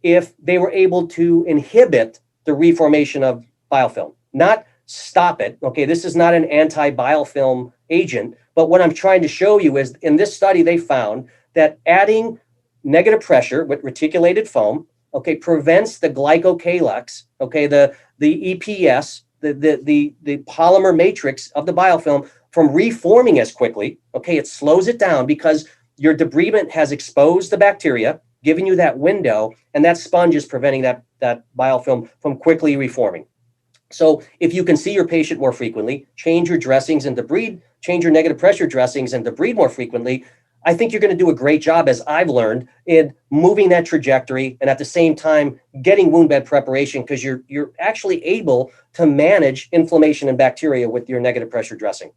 if they were able to inhibit the reformation of biofilm, not stop it. Okay, this is not an anti-biofilm agent, but what I'm trying to show you is in this study, they found that adding negative pressure with reticulated foam, okay, prevents the glycocalyx, okay, the EPS, the polymer matrix of the biofilm from reforming as quickly. Okay, it slows it down because your debridement has exposed the bacteria, giving you that window, and that sponge is preventing that biofilm from quickly reforming. So if you can see your patient more frequently, change your dressings and debride, change your negative pressure dressings and debride more frequently, I think you're going to do a great job, as I've learned, in moving that trajectory and at the same time getting wound bed preparation, because you're actually able to manage inflammation and bacteria with your negative pressure dressing.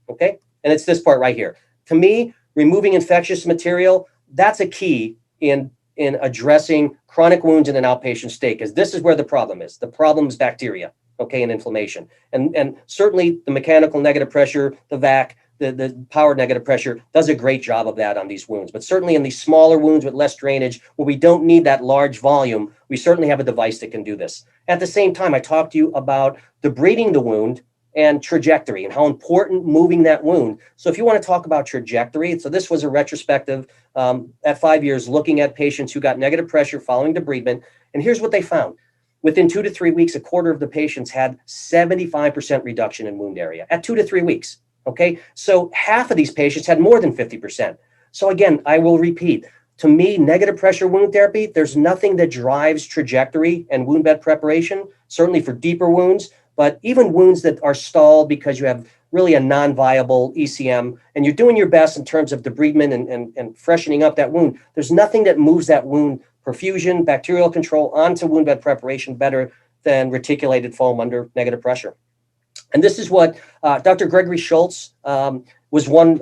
Okay? And it's this part right here. To me, removing infectious material, that's a key in addressing chronic wounds in an outpatient state, because this is where the problem is. The problem is bacteria, okay, and inflammation. And certainly the mechanical negative pressure, the VAC, the powered negative pressure does a great job of that on these wounds. But certainly in these smaller wounds with less drainage, where we don't need that large volume, we certainly have a device that can do this. At the same time, I talked to you about debriding the wound and trajectory and how important moving that wound. So if you want to talk about trajectory, so this was a retrospective at 5 years looking at patients who got negative pressure following debridement. And here's what they found. Within 2 to 3 weeks, a quarter of the patients had 75% reduction in wound area at 2 to 3 weeks. Okay, so half of these patients had more than 50%. So again, I will repeat, to me, negative pressure wound therapy, there's nothing that drives trajectory and wound bed preparation, certainly for deeper wounds, but even wounds that are stalled because you have really a non-viable ECM and you're doing your best in terms of debridement and freshening up that wound, there's nothing that moves that wound perfusion, bacterial control onto wound bed preparation better than reticulated foam under negative pressure. And this is what Dr. Gregory Schultz was one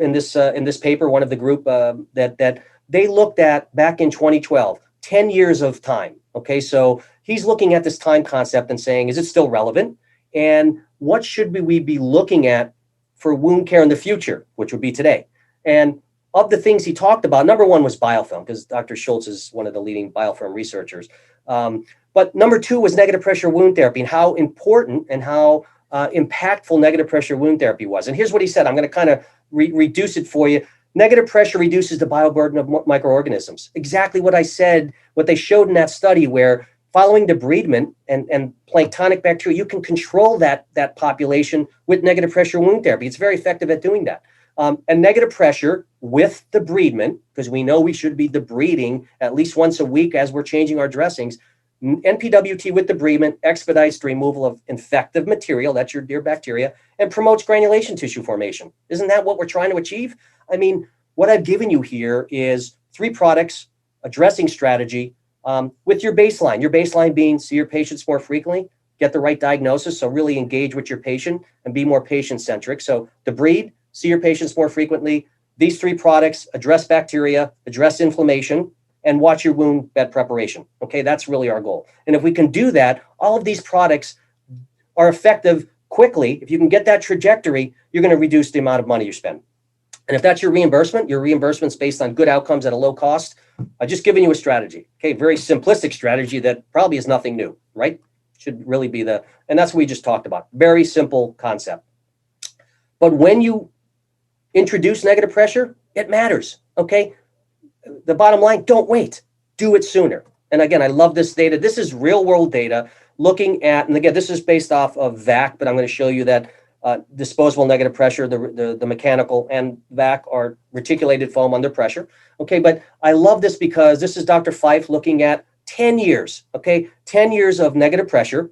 in this paper, one of the group that they looked at back in 2012, 10 years of time. Okay, so he's looking at this time concept and saying, is it still relevant? And what should we be looking at for wound care in the future, which would be today? And of the things he talked about, number one was biofilm, because Dr. Schultz is one of the leading biofilm researchers. But number two was negative pressure wound therapy and how important and how impactful negative pressure wound therapy was. And here's what he said. I'm going to kind of reduce it for you. Negative pressure reduces the bioburden of microorganisms. Exactly what I said, what they showed in that study where following debridement and planktonic bacteria, you can control that population with negative pressure wound therapy. It's very effective at doing that. And negative pressure with debridement, because we know we should be debriding at least once a week as we're changing our dressings. NPWT with debridement expedites the removal of infective material, that's your dear bacteria, and promotes granulation tissue formation. Isn't that what we're trying to achieve? I mean, what I've given you here is 3 products, a dressing strategy with your baseline being see your patients more frequently, get the right diagnosis, so really engage with your patient and be more patient-centric. So debride, see your patients more frequently. These 3 products address bacteria, address inflammation, and watch your wound bed preparation. Okay, that's really our goal. And if we can do that, all of these products are effective quickly. If you can get that trajectory, you're going to reduce the amount of money you spend. And if that's your reimbursement's based on good outcomes at a low cost, I've just given you a strategy. Okay, very simplistic strategy that probably is nothing new, right? Should really be and that's what we just talked about. Very simple concept. But when you introduce negative pressure, it matters, okay? The bottom line, don't wait, do it sooner. And again, I love this data. This is real world data looking at, and again, this is based off of VAC, but I'm going to show you that disposable negative pressure, the mechanical and VAC are reticulated foam under pressure. Okay, but I love this because this is Dr. Fife looking at 10 years, okay? 10 years of negative pressure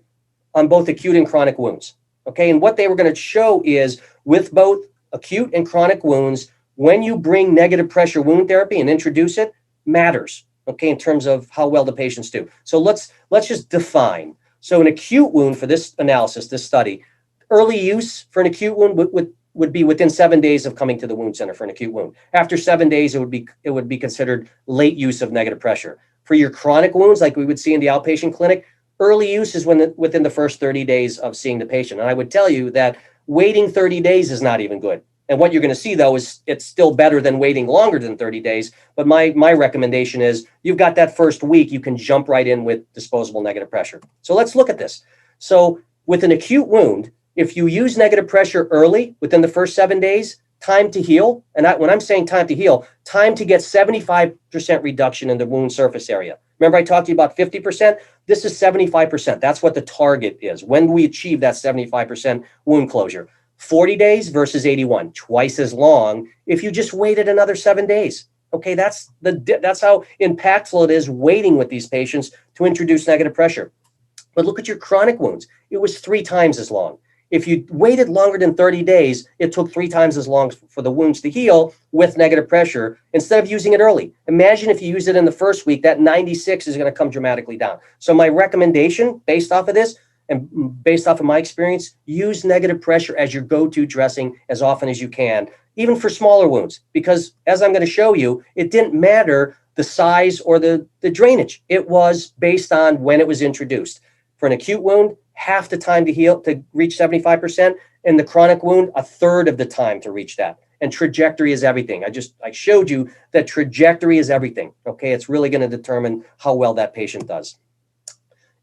on both acute and chronic wounds, okay? And what they were going to show is with both acute and chronic wounds, when you bring negative pressure wound therapy and introduce it, matters, okay, in terms of how well the patients do. So let's just define. So an acute wound for this analysis, this study, early use for an acute wound would be within 7 days of coming to the wound center for an acute wound. After 7 days, it would be considered late use of negative pressure. For your chronic wounds, like we would see in the outpatient clinic, early use is within the first 30 days of seeing the patient. And I would tell you that waiting 30 days is not even good. And what you're going to see, though, is it's still better than waiting longer than 30 days. But my recommendation is you've got that first week, you can jump right in with disposable negative pressure. So let's look at this. So with an acute wound, if you use negative pressure early within the first 7 days, time to heal, and when I'm saying time to heal, time to get 75% reduction in the wound surface area. Remember I talked to you about 50%? This is 75%. That's what the target is. When do we achieve that 75% wound closure? 40 days versus 81, twice as long if you just waited another 7 days. Okay, that's how impactful it is waiting with these patients to introduce negative pressure. But look at your chronic wounds. It was 3 times as long. If you waited longer than 30 days, it took 3 times as long for the wounds to heal with negative pressure instead of using it early. Imagine if you use it in the first week, that 96 is going to come dramatically down. So my recommendation based off of this and based off of my experience, use negative pressure as your go-to dressing as often as you can, even for smaller wounds, because as I'm going to show you, it didn't matter the size or the drainage. It was based on when it was introduced. For an acute wound, half the time to heal, to reach 75%, and the chronic wound, a third of the time to reach that. And trajectory is everything. I showed you that trajectory is everything. Okay, it's really going to determine how well that patient does.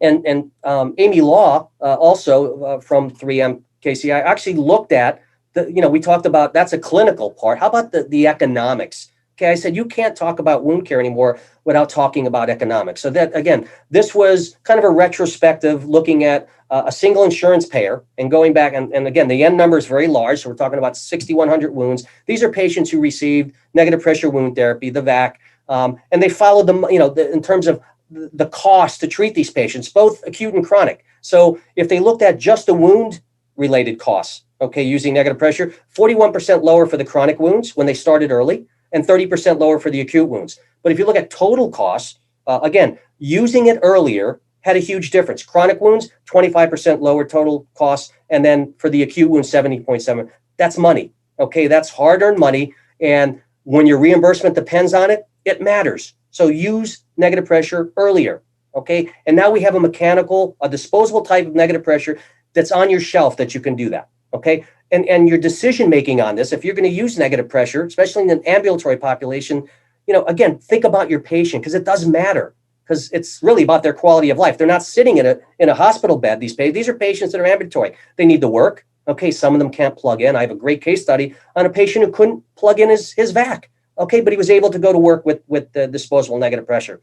And Amy Law, also from 3M Casey, I actually looked at we talked about that's a clinical part. How about the economics? Okay, I said you can't talk about wound care anymore without talking about economics. So that, again, this was kind of a retrospective looking at a single insurance payer and going back, and again, the end number is very large. So we're talking about 6,100 wounds. These are patients who received negative pressure wound therapy, the VAC, and they followed them, in terms of the cost to treat these patients, both acute and chronic. So if they looked at just the wound related costs, okay, using negative pressure, 41% lower for the chronic wounds when they started early, and 30% lower for the acute wounds. But if you look at total costs, again, using it earlier had a huge difference. Chronic wounds, 25% lower total costs, and then for the acute wounds, 70.7. That's money, okay? That's hard-earned money, and when your reimbursement depends on it, it matters. So use negative pressure earlier, okay? And now we have a disposable type of negative pressure that's on your shelf that you can do that, okay? And your decision making on this, if you're going to use negative pressure, especially in an ambulatory population, again, think about your patient, because it does matter, because it's really about their quality of life. They're not sitting in a hospital bed. These are patients that are ambulatory. They need to work. Okay, some of them can't plug in. I have a great case study on a patient who couldn't plug in his VAC. Okay, but he was able to go to work with the disposable negative pressure.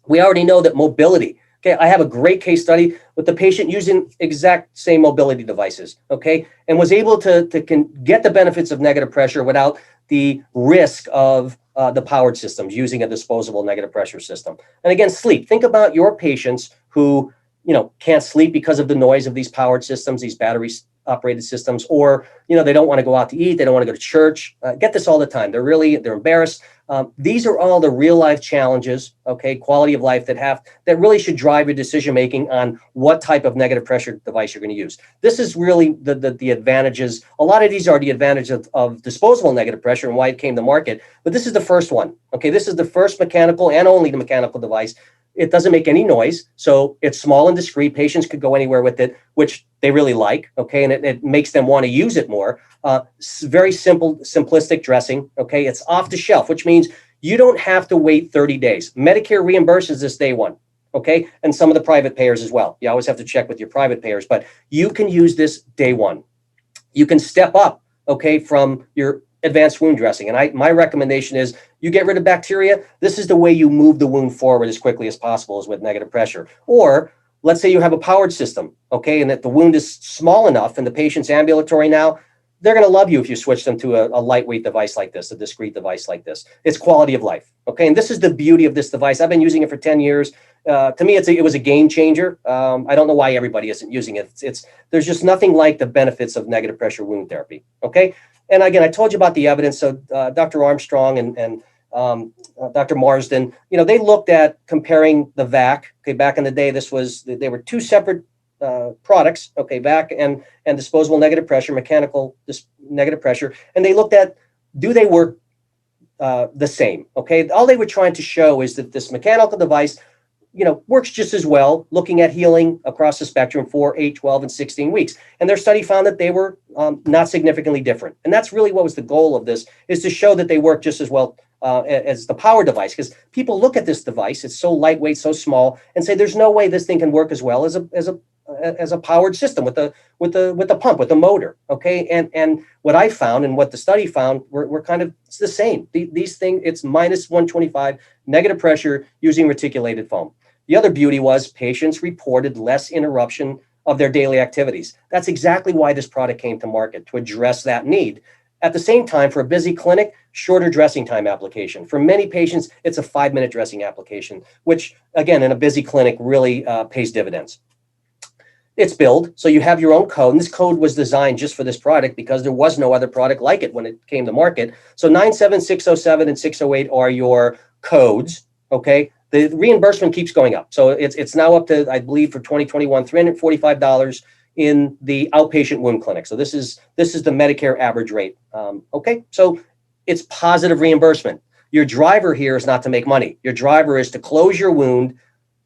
We already know that mobility. Okay, I have a great case study with the patient using exact same mobility devices, okay, and was able to get the benefits of negative pressure without the risk of the powered systems using a disposable negative pressure system. And again, sleep. Think about your patients who, can't sleep because of the noise of these powered systems, these battery operated systems, or, they don't want to go out to eat. They don't want to go to church. Get this all the time. They're embarrassed. These are all the real life challenges, okay, quality of life that really should drive your decision making on what type of negative pressure device you're going to use. This is really the advantages. A lot of these are the advantages of disposable negative pressure and why it came to market. But this is the first one. Okay, this is the first mechanical and only the mechanical device. It doesn't make any noise, so it's small and discreet. Patients could go anywhere with it, which they really like, okay, and it makes them want to use it more. Very simple, simplistic dressing, okay? It's off the shelf, which means you don't have to wait 30 days. Medicare reimburses this day one, okay? And some of the private payers as well. You always have to check with your private payers, but you can use this day one. You can step up, okay, from your advanced wound dressing. And my recommendation is you get rid of bacteria. This is the way you move the wound forward as quickly as possible, is with negative pressure. Or let's say you have a powered system, okay, and that the wound is small enough and the patient's ambulatory now, they're going to love you if you switch them to a lightweight device like this, a discrete device like this. It's quality of life, okay? And this is the beauty of this device. I've been using it for 10 years. To me, it was a game changer. I don't know why everybody isn't using it. There's just nothing like the benefits of negative pressure wound therapy, okay? And again, I told you about the evidence. So Dr. Armstrong and Dr. Marsden, they looked at comparing the VAC. Okay, back in the day, they were two separate products. Okay, VAC and disposable negative pressure, mechanical negative pressure, and they looked at, do they work the same? Okay, all they were trying to show is that this mechanical device, works just as well, looking at healing across the spectrum for 8, 12, and 16 weeks. And their study found that they were not significantly different. And that's really what was the goal of this, is to show that they work just as well as the power device. Because people look at this device, it's so lightweight, so small, and say there's no way this thing can work as well as a powered system with the pump, with the motor. Okay, and what I found and what the study found were kind of the same. These things, it's minus 125 negative pressure using reticulated foam. The other beauty was patients reported less interruption of their daily activities. That's exactly why this product came to market, to address that need. At the same time, for a busy clinic, shorter dressing time application. For many patients, it's a 5-minute dressing application, which, again, in a busy clinic really pays dividends. It's billed, so you have your own code, and this code was designed just for this product because there was no other product like it when it came to market. So 97607 and 608 are your codes, okay? The reimbursement keeps going up. So it's now up to, I believe, for 2021, $345 in the outpatient wound clinic. So this is the Medicare average rate. Okay, so it's positive reimbursement. Your driver here is not to make money. Your driver is to close your wound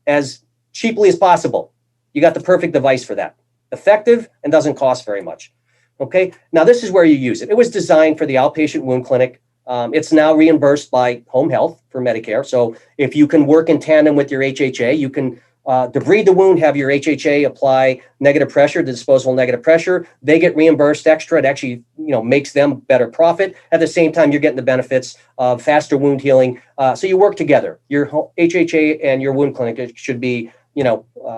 as cheaply as possible. You got the perfect device for that. Effective and doesn't cost very much. Okay, now this is where you use it. It was designed for the outpatient wound clinic. It's now reimbursed by home health for Medicare. So if you can work in tandem with your HHA, you can debride the wound, have your HHA apply negative pressure, the disposable negative pressure. They get reimbursed extra. It actually, makes them better profit. At the same time, you're getting the benefits of faster wound healing. So you work together. Your HHA and your wound clinic should be,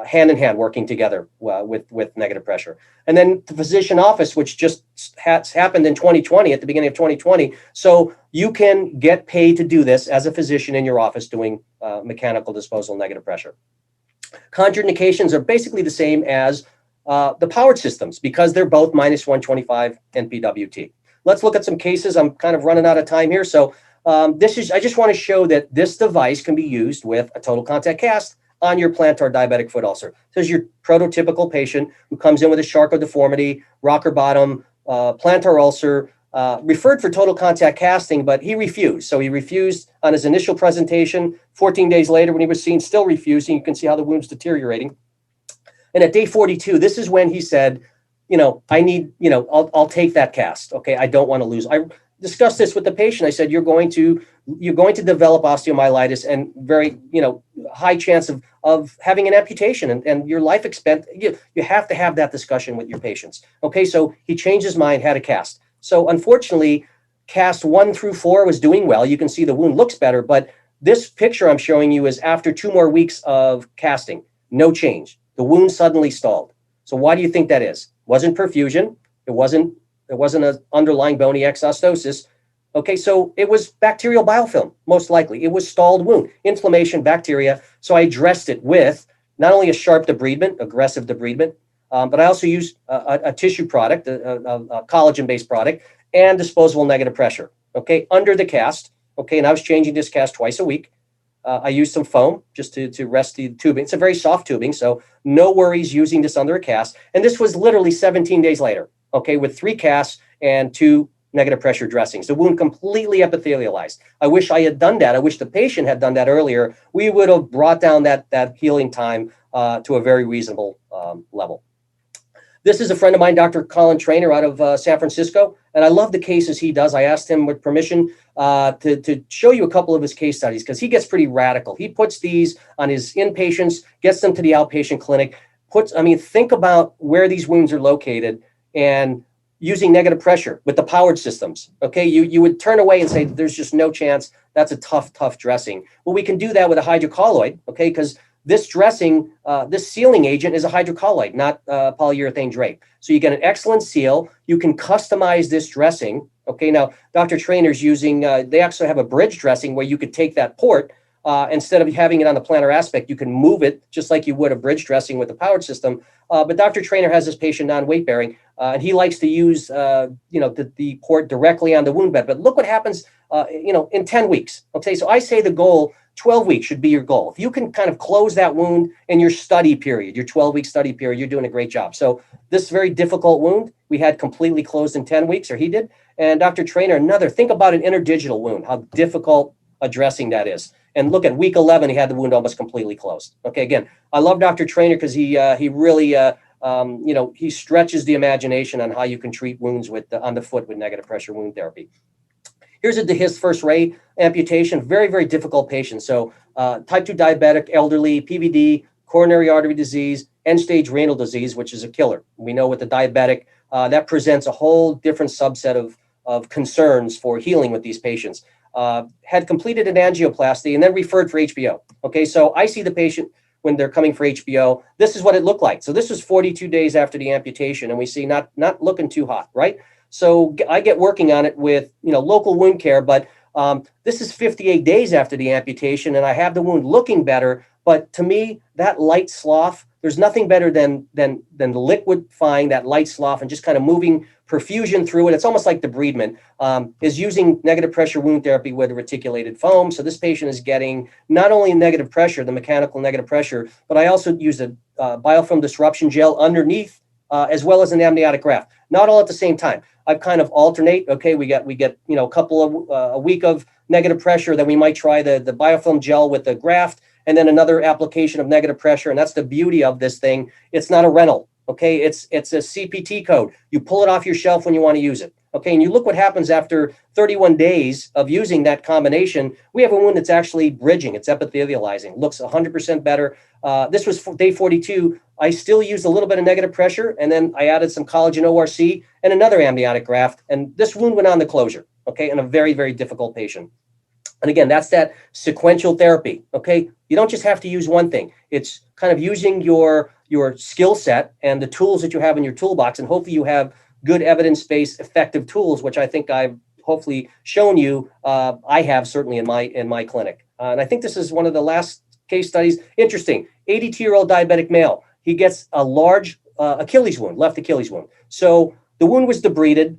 hand in hand working together with negative pressure. And then the physician office, which just has happened in 2020, at the beginning of 2020. So you can get paid to do this as a physician in your office doing mechanical disposable negative pressure. Contraindications are basically the same as the powered systems because they're both minus 125 NPWT. Let's look at some cases. I'm kind of running out of time here. So I just want to show that this device can be used with a total contact cast on your plantar diabetic foot ulcer. This is your prototypical patient who comes in with a Charcot deformity, rocker bottom, plantar ulcer, referred for total contact casting, but he refused. So he refused on his initial presentation. 14 days later, when he was seen, still refusing. You can see how the wound's deteriorating. And at day 42, this is when he said, I need, I'll take that cast. Okay, I don't want to lose. I discussed this with the patient. I said, you're going to develop osteomyelitis and very, high chance of having an amputation and your life expense. You have to have that discussion with your patients. Okay, so he changed his mind, had a cast. So unfortunately, cast 1 through 4 was doing well. You can see the wound looks better, but this picture I'm showing you is after 2 more weeks of casting, no change. The wound suddenly stalled. So why do you think that is? Wasn't perfusion. It wasn't an underlying bony exostosis. Okay, so it was bacterial biofilm, most likely. It was stalled wound, inflammation, bacteria. So I addressed it with not only a sharp debridement, aggressive debridement, but I also used a tissue product, a collagen-based product, and disposable negative pressure, okay, under the cast, okay, and I was changing this cast twice a week. I used some foam just to rest the tubing. It's a very soft tubing, so no worries using this under a cast. And this was literally 17 days later, okay, with 3 casts and 2 negative pressure dressings. The wound completely epithelialized. I wish I had done that. I wish the patient had done that earlier. We would have brought down that healing time to a very reasonable level. This is a friend of mine, Dr. Colin Trainer out of San Francisco, and I love the cases he does. I asked him with permission to show you a couple of his case studies because he gets pretty radical. He puts these on his inpatients, gets them to the outpatient clinic, think about where these wounds are located and using negative pressure with the powered systems. Okay, you would turn away and say, there's just no chance. That's a tough dressing. Well, we can do that with a hydrocolloid, okay, because this dressing, this sealing agent is a hydrocolloid, not polyurethane drape. So you get an excellent seal. You can customize this dressing. Okay, now Dr. Trainer's using, they actually have a bridge dressing where you could take that port, instead of having it on the plantar aspect, you can move it just like you would a bridge dressing with the powered system. But Dr. Trainer has this patient non-weight bearing, and he likes to use, the port directly on the wound bed. But look what happens, in 10 weeks. Okay, so I say the goal, 12 weeks should be your goal. If you can kind of close that wound in your study period, your 12-week study period, you're doing a great job. So this very difficult wound, we had completely closed in 10 weeks, or he did. And Dr. Trainer, think about an interdigital wound, how difficult a dressing that is. And look at week 11, he had the wound almost completely closed. Okay, again, I love Dr. Trainer because he really, he stretches the imagination on how you can treat wounds on the foot with negative pressure wound therapy. Here's his first ray amputation, very, very difficult patient. So type 2 diabetic, elderly, PVD, coronary artery disease, end-stage renal disease, which is a killer. We know with the diabetic, that presents a whole different subset of concerns for healing with these patients. Had completed an angioplasty and then referred for HBO. Okay, so I see the patient when they're coming for HBO. This is what it looked like. So this was 42 days after the amputation, and we see not looking too hot, right? So I get working on it with local wound care, but this is 58 days after the amputation, and I have the wound looking better. But to me, that light slough, there's nothing better than liquefying that light slough and just kind of moving perfusion through it. It's almost like debridement, is using negative pressure wound therapy with reticulated foam. So this patient is getting not only negative pressure, the mechanical negative pressure, but I also use a biofilm disruption gel underneath, as well as an amniotic graft. Not all at the same time. I kind of alternate. Okay, we get a couple of a week of negative pressure, then we might try the biofilm gel with the graft, and then another application of negative pressure. And that's the beauty of this thing. It's not a rental. Okay, it's a CPT code. You pull it off your shelf when you want to use it. Okay, and you look what happens after 31 days of using that combination. We have a wound that's actually bridging, it's epithelializing, looks 100% better. This was day 42. I still used a little bit of negative pressure, and then I added some collagen ORC and another amniotic graft, and this wound went on to closure, okay, in a very, very difficult patient. And again, that's that sequential therapy, okay? You don't just have to use one thing. It's kind of using your skill set and the tools that you have in your toolbox, and hopefully you have good evidence-based effective tools, which I think I've hopefully shown you. I have certainly in my clinic. And I think this is one of the last case studies. Interesting, 82-year-old diabetic male. He gets a large Achilles wound, left Achilles wound. So the wound was debrided.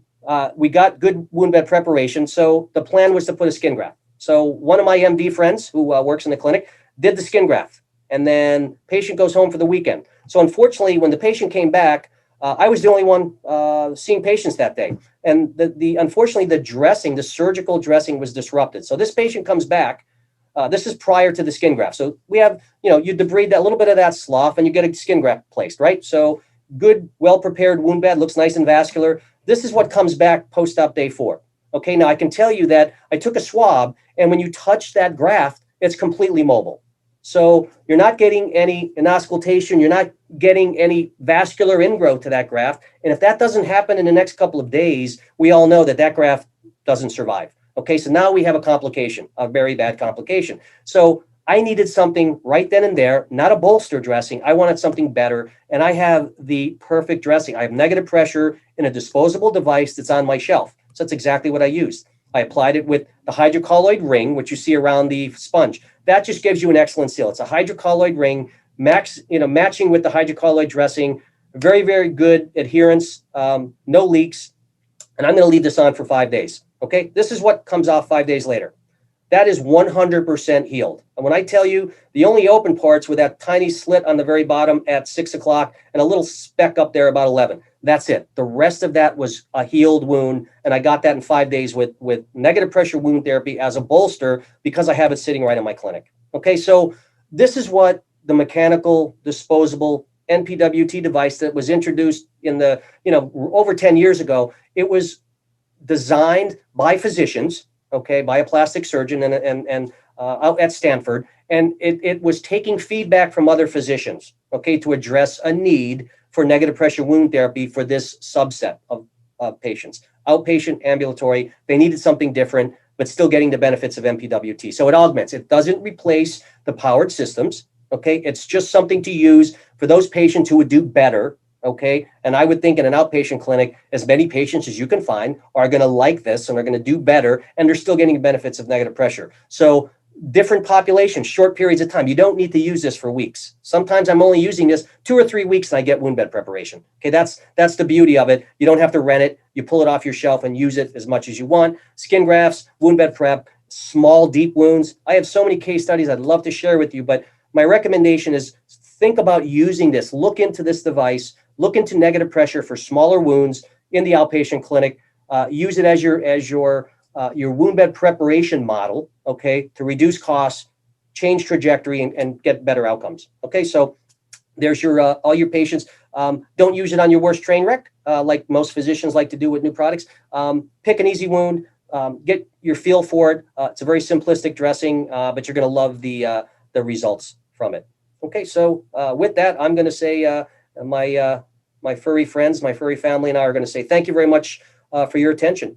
We got good wound bed preparation. So the plan was to put a skin graft. So one of my MD friends who works in the clinic did the skin graft, and then patient goes home for the weekend. So unfortunately, when the patient came back, I was the only one seeing patients that day. And unfortunately, the dressing, the surgical dressing was disrupted. So this patient comes back. This is prior to the skin graft. So we have, you debride that little bit of that slough and you get a skin graft placed, right? So good, well-prepared wound bed, looks nice and vascular. This is what comes back post-op day 4. Okay, now I can tell you that I took a swab, and when you touch that graft, it's completely mobile. So you're not getting any inoscultation, you're not getting any vascular ingrowth to that graft. And if that doesn't happen in the next couple of days, we all know that that graft doesn't survive. Okay, so now we have a complication, a very bad complication. So I needed something right then and there, not a bolster dressing. I wanted something better, and I have the perfect dressing. I have negative pressure in a disposable device that's on my shelf. So that's exactly what I used. I applied it with the hydrocolloid ring, which you see around the sponge. That just gives you an excellent seal. It's a hydrocolloid ring, matching with the hydrocolloid dressing. Very, very good adherence, no leaks. And I'm going to leave this on for 5 days. Okay, this is what comes off 5 days later. That is 100% healed. And when I tell you, the only open parts were that tiny slit on the very bottom at 6 o'clock and a little speck up there about 11. That's it. The rest of that was a healed wound. And I got that in 5 days with negative pressure wound therapy as a bolster because I have it sitting right in my clinic. Okay, so this is what the mechanical disposable NPWT device that was introduced in the, over 10 years ago. It was designed by physicians, okay, by a plastic surgeon and out at Stanford. And it was taking feedback from other physicians, okay, to address a need for negative pressure wound therapy for this subset of patients. Outpatient, ambulatory, they needed something different, but still getting the benefits of NPWT. So it augments. It doesn't replace the powered systems, okay? It's just something to use for those patients who would do better, okay? And I would think in an outpatient clinic, as many patients as you can find are going to like this and are going to do better, and they're still getting the benefits of negative pressure. So different populations, short periods of time. You don't need to use this for weeks. Sometimes I'm only using this 2 or 3 weeks and I get wound bed preparation. Okay, that's the beauty of it. You don't have to rent it. You pull it off your shelf and use it as much as you want. Skin grafts, wound bed prep, small, deep wounds. I have so many case studies I'd love to share with you, but my recommendation is think about using this. Look into this device. Look into negative pressure for smaller wounds in the outpatient clinic. Use it as your wound bed preparation model, okay, to reduce costs, change trajectory, and get better outcomes. Okay, so there's your all your patients. Don't use it on your worst train wreck, like most physicians like to do with new products. Pick an easy wound, get your feel for it. It's a very simplistic dressing, but you're going to love the results from it. Okay, so with that, I'm going to say my furry friends, my furry family, and I are going to say thank you very much for your attention.